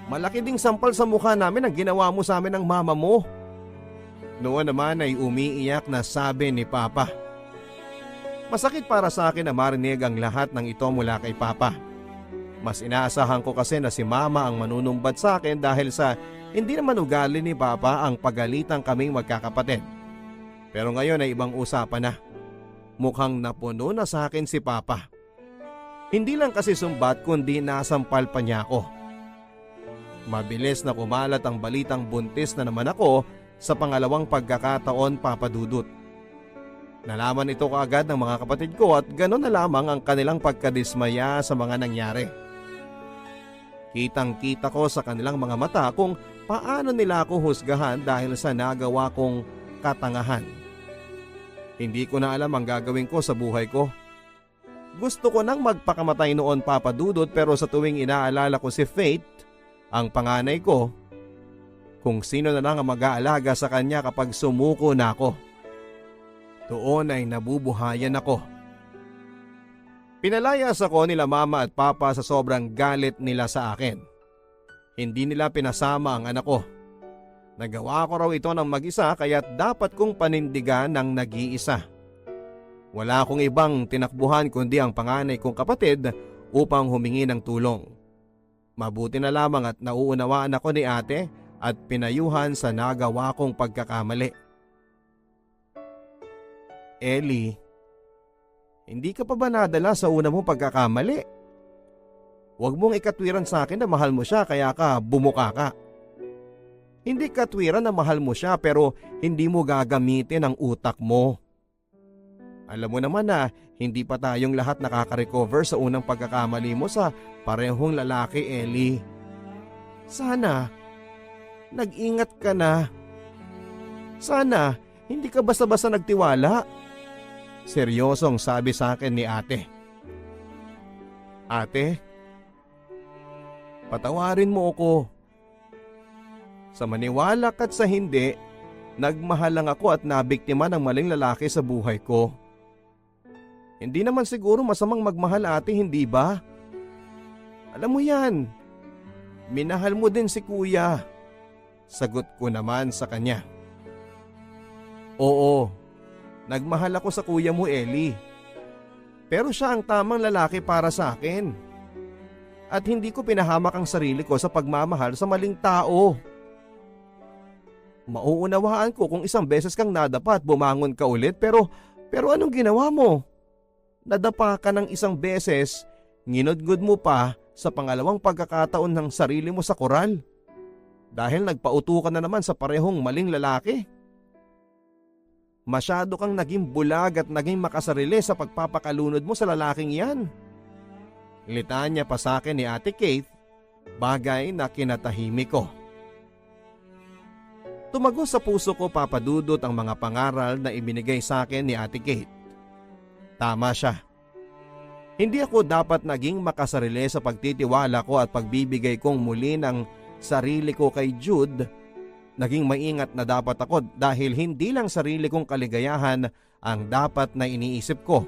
malaki ding sampal sa mukha namin ang ginawa mo sa amin ng mama mo. Noon naman ay umiiyak na sabi ni Papa. Masakit para sa akin na marinig ang lahat ng ito mula kay Papa. Mas inaasahan ko kasi na si Mama ang manunumbat sa akin dahil sa hindi naman ugali ni Papa ang pagalitan kaming magkakapatid. Pero ngayon ay ibang usapan na. Mukhang napuno na sa akin si Papa. Hindi lang kasi sumbat kundi nasampal pa niya ako. Mabilis na kumalat ang balitang buntis na naman ako sa pangalawang pagkakataon, Papa Dudut. Nalaman ito kaagad ng mga kapatid ko at gano'n na lamang ang kanilang pagkadismaya sa mga nangyari. Kitang-kita ko sa kanilang mga mata kung paano nila ako husgahan dahil sa nagawa kong katangahan. Hindi ko na alam ang gagawin ko sa buhay ko. Gusto ko nang magpakamatay noon, Papa Dudut, pero sa tuwing inaalala ko si Faith, ang panganay ko, kung sino na lang ang mag-aalaga sa kanya kapag sumuko na ako, Doon ay nabubuhayan ako. Pinalayas ako nila mama at papa sa sobrang galit nila sa akin. Hindi nila pinasama ang anak ko. Nagawa ko raw ito ng mag-isa kaya't dapat kong panindigan ng nag-iisa. Wala akong ibang tinakbuhan kundi ang panganay kong kapatid upang humingi ng tulong. Mabuti na lamang at nauunawaan ako ni ate at pinayuhan sa nagawa kong pagkakamali. Ellie, hindi ka pa ba nadala sa una mong pagkakamali? Huwag mong ikatwiran sa akin na mahal mo siya kaya ka bumuka ka. Hindi katwiran na mahal mo siya pero hindi mo gagamitin ang utak mo. Alam mo naman na hindi pa tayong lahat nakaka-recover sa unang pagkakamali mo sa parehong lalaki, Ellie. Sana, nag-ingat ka na. Sana, hindi ka basta-basta nagtiwala. Seryosong sabi sa akin ni ate. Ate, patawarin mo ako. Sa maniwala at sa hindi, nagmahal lang ako at nabiktima ng maling lalaki sa buhay ko. Hindi naman siguro masamang magmahal ate, hindi ba? Alam mo yan, minahal mo din si kuya. Sagot ko naman sa kanya. Oo, nagmahal ako sa kuya mo, Ellie. Pero siya ang tamang lalaki para sa akin. At hindi ko pinahamak ang sarili ko sa pagmamahal sa maling tao. Mauunawaan ko kung isang beses kang nadapa at bumangon ka ulit pero anong ginawa mo? Nadapa ka ng isang beses, nginudgod mo pa sa pangalawang pagkakataon ng sarili mo sa koral. Dahil nagpauto ka na naman sa parehong maling lalaki. Masyado kang naging bulag at naging makasarili sa pagpapakalunod mo sa lalaking yan. Litanya pa sa akin ni Ate Kate, bagay na kinatahimik ko. Tumagos sa puso ko, Papa Dudut, ang mga pangaral na ibinigay sa akin ni Ate Kate. Tama siya. Hindi ako dapat naging makasarili sa pagtitiwala ko at pagbibigay kong muli ng sarili ko kay Jude. Naging maingat na dapat ako dahil hindi lang sarili kong kaligayahan ang dapat na iniisip ko,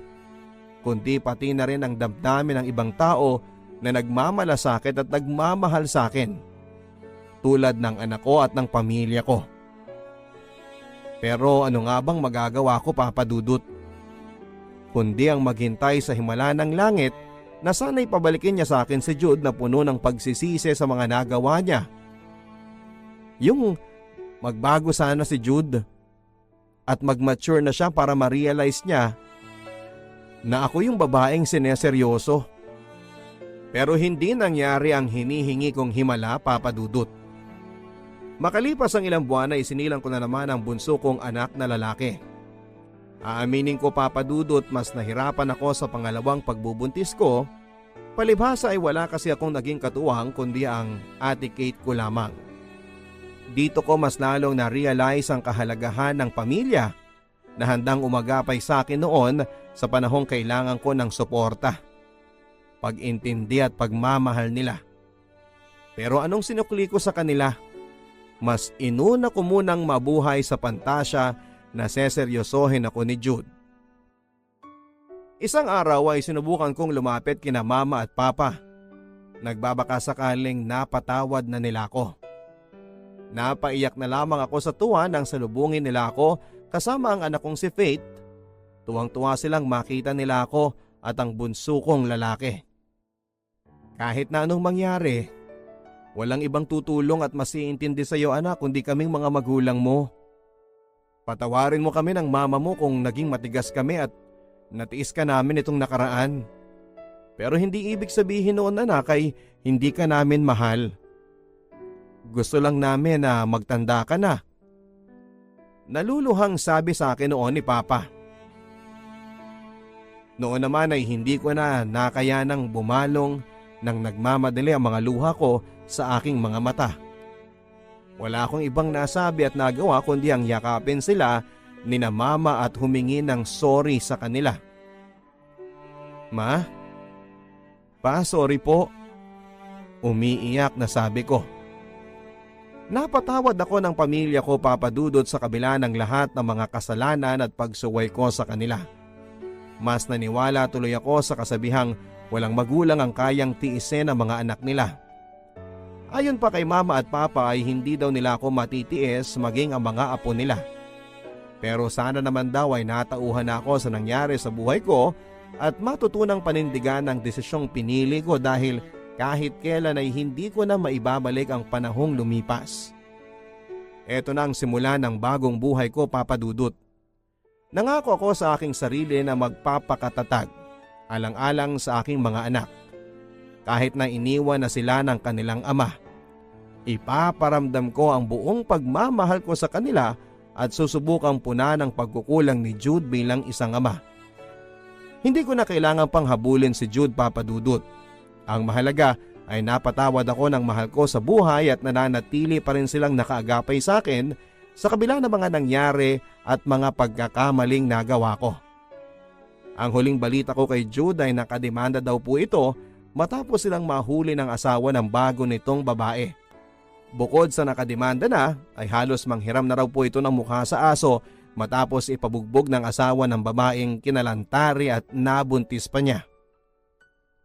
kundi pati na rin ang damdamin ng ibang tao na nagmamalasakit at nagmamahal sa akin, tulad ng anak ko at ng pamilya ko. Pero ano nga bang magagawa ko, Papa Dudut? Kundi ang maghintay sa himala ng langit na sana'y pabalikin niya sa akin si Jude na puno ng pagsisisi sa mga nagawa niya. Yung magbago sana si Jude at mag-mature na siya para ma-realize niya na ako yung babaeng sineseryoso. Pero hindi nangyari ang hinihingi kong himala, Papa Dudut. Makalipas ang ilang buwan ay isinilang ko na naman ang bunso kong anak na lalaki. Aaminin ko, Papa Dudut, mas nahirapan ako sa pangalawang pagbubuntis ko. Palibhasa ay wala kasi akong naging katuwang kundi ang Ate Kate ko lamang. Dito ko mas lalong na-realize ang kahalagahan ng pamilya na handang umagapay sa akin noon sa panahong kailangan ko ng suporta, pag-intindi at pagmamahal nila. Pero anong sinukli ko sa kanila? Mas inuna ko munang mabuhay sa pantasya na seseryosohin ako ni Jude. Isang araw ay sinubukan kong lumapit kina mama at papa. Nagbabaka sakaling napatawad na nila ako. Napaiyak na lamang ako sa tuwa nang salubungin nila ako kasama ang anak kong si Faith. Tuwang-tuwa silang makita nila ako at ang bunso kong lalaki. Kahit na anong mangyari, walang ibang tutulong at masiintindi sa iyo, anak, kundi kaming mga magulang mo. Patawarin mo kami ng mama mo kung naging matigas kami at natiis ka namin itong nakaraan. Pero hindi ibig sabihin noon, anak, ay hindi ka namin mahal. Gusto lang namin na magtanda ka na. Naluluhang sabi sa akin noon ni Papa. Noon naman ay hindi ko na nakayanang bumalong nang nagmamadali ang mga luha ko sa aking mga mata. Wala akong ibang nasabi at nagawa kundi ang yakapin sila ni na mama at humingi ng sorry sa kanila. Ma? Pa, sorry po. Umiiyak na sabi ko. Napatawad ako ng pamilya ko, Papa Dudut, sa kabila ng lahat ng mga kasalanan at pagsuway ko sa kanila. Mas naniwala tuloy ako sa kasabihang walang magulang ang kayang tiisin ang mga anak nila. Ayon pa kay Mama at Papa ay hindi daw nila ako matitiis maging ang mga apo nila. Pero sana naman daw ay natauhan ako sa nangyari sa buhay ko at matutunang panindigan ang desisyong pinili ko dahil kahit kailan ay hindi ko na maibabalik ang panahong lumipas. Ito na ang simula ng bagong buhay ko, Papa Dudut. Nangako ako sa aking sarili na magpapakatatag, alang-alang sa aking mga anak. Kahit na iniwan na sila ng kanilang ama, ipaparamdam ko ang buong pagmamahal ko sa kanila at susubukang punan ang pagkukulang ni Jude bilang isang ama. Hindi ko na kailangan pang habulin si Jude, Papa Dudut. Ang mahalaga ay napatawad ako ng mahal ko sa buhay at nananatili pa rin silang nakaagapay sa akin sa kabila ng mga nangyari at mga pagkakamaling nagawa ko. Ang huling balita ko kay Jude ay nakademanda daw po ito matapos silang mahuli ng asawa ng bago nitong babae. Bukod sa nakademanda na ay halos manghiram na raw po ito ng mukha sa aso matapos ipabugbog ng asawa ng babaeng kinalantari at nabuntis pa niya.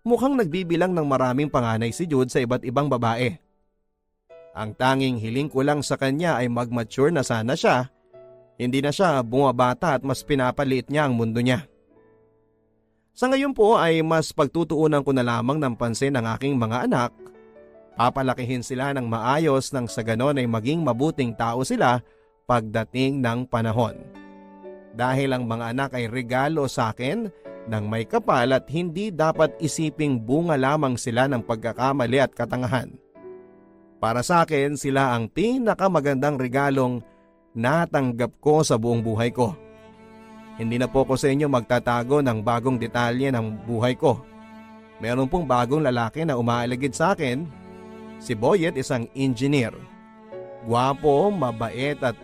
Mukhang nagbibilang ng maraming panganay si Jude sa iba't ibang babae. Ang tanging hiling ko lang sa kanya ay mag-mature na sana siya. Hindi na siya bumabata at mas pinapaliit niya ang mundo niya. Sa ngayon po ay mas pagtutuunan ko na lamang ng pansin ng aking mga anak. Papalakihin sila ng maayos nang sa ganon ay maging mabuting tao sila pagdating ng panahon. Dahil ang mga anak ay regalo sa akin ng may kapal at hindi dapat isiping bunga lamang sila ng pagkakamali at katangahan. Para sa akin, sila ang pinakamagandang regalong natanggap ko sa buong buhay ko. Hindi na po ko sa inyo magtatago ng bagong detalye ng buhay ko. Meron pong bagong lalaki na umaaligid sa akin. Si Boyet, isang engineer. Gwapo, mabait at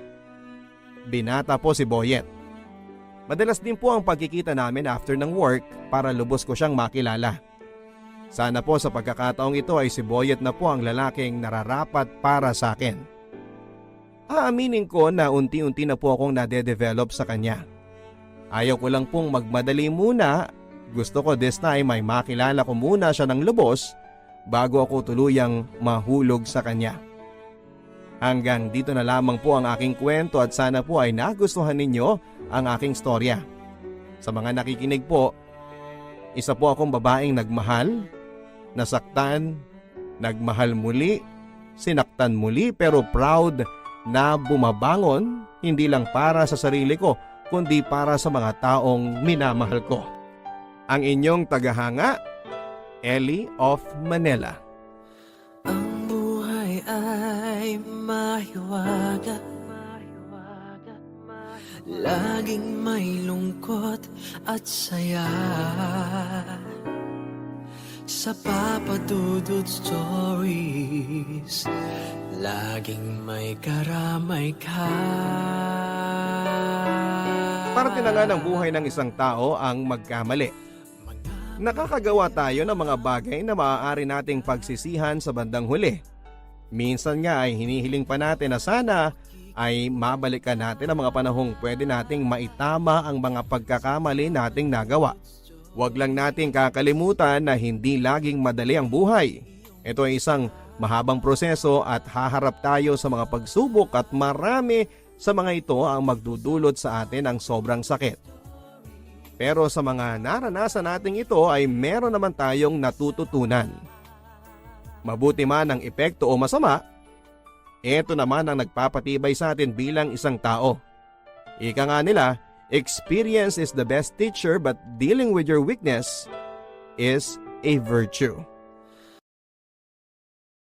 binata po si Boyet. Madalas din po ang pagkikita namin after ng work para lubos ko siyang makilala. Sana po sa pagkakataong ito ay si Boyet na po ang lalaking nararapat para sa akin. Aaminin ko na unti-unti na po akong nade-develop sa kanya. Ayaw ko lang pong magmadali muna. Gusto ko this time ay makilala ko muna siya ng lubos bago ako tuluyang mahulog sa kanya. Hanggang dito na lamang po ang aking kwento at sana po ay nagustuhan ninyo ang aking storya. Sa mga nakikinig po, isa po akong babaeng nagmahal, nasaktan, nagmahal muli, sinaktan muli pero proud na bumabangon hindi lang para sa sarili ko kundi para sa mga taong minamahal ko. Ang inyong tagahanga, Ellie of Manila. Ang buhay ay mahiwaga, laging may lungkot at saya. Sa Papa Dudut Stories, laging may karamay ka. Parte na nga ng buhay ng isang tao ang magkamali. Nakakagawa tayo ng mga bagay na maaari nating pagsisihan sa bandang huli. Minsan nga ay hinihiling pa natin na sana ay mabalikan natin ang mga panahong pwede nating maitama ang mga pagkakamali nating nagawa. Huwag lang nating kakalimutan na hindi laging madali ang buhay. Ito ay isang mahabang proseso at haharap tayo sa mga pagsubok at marami sa mga ito ang magdudulot sa atin ng sobrang sakit. Pero sa mga naranasan nating ito ay meron naman tayong natututunan. Mabuti man ang epekto o masama, ito naman ang nagpapatibay sa atin bilang isang tao. Ika nga nila, experience is the best teacher but dealing with your weakness is a virtue.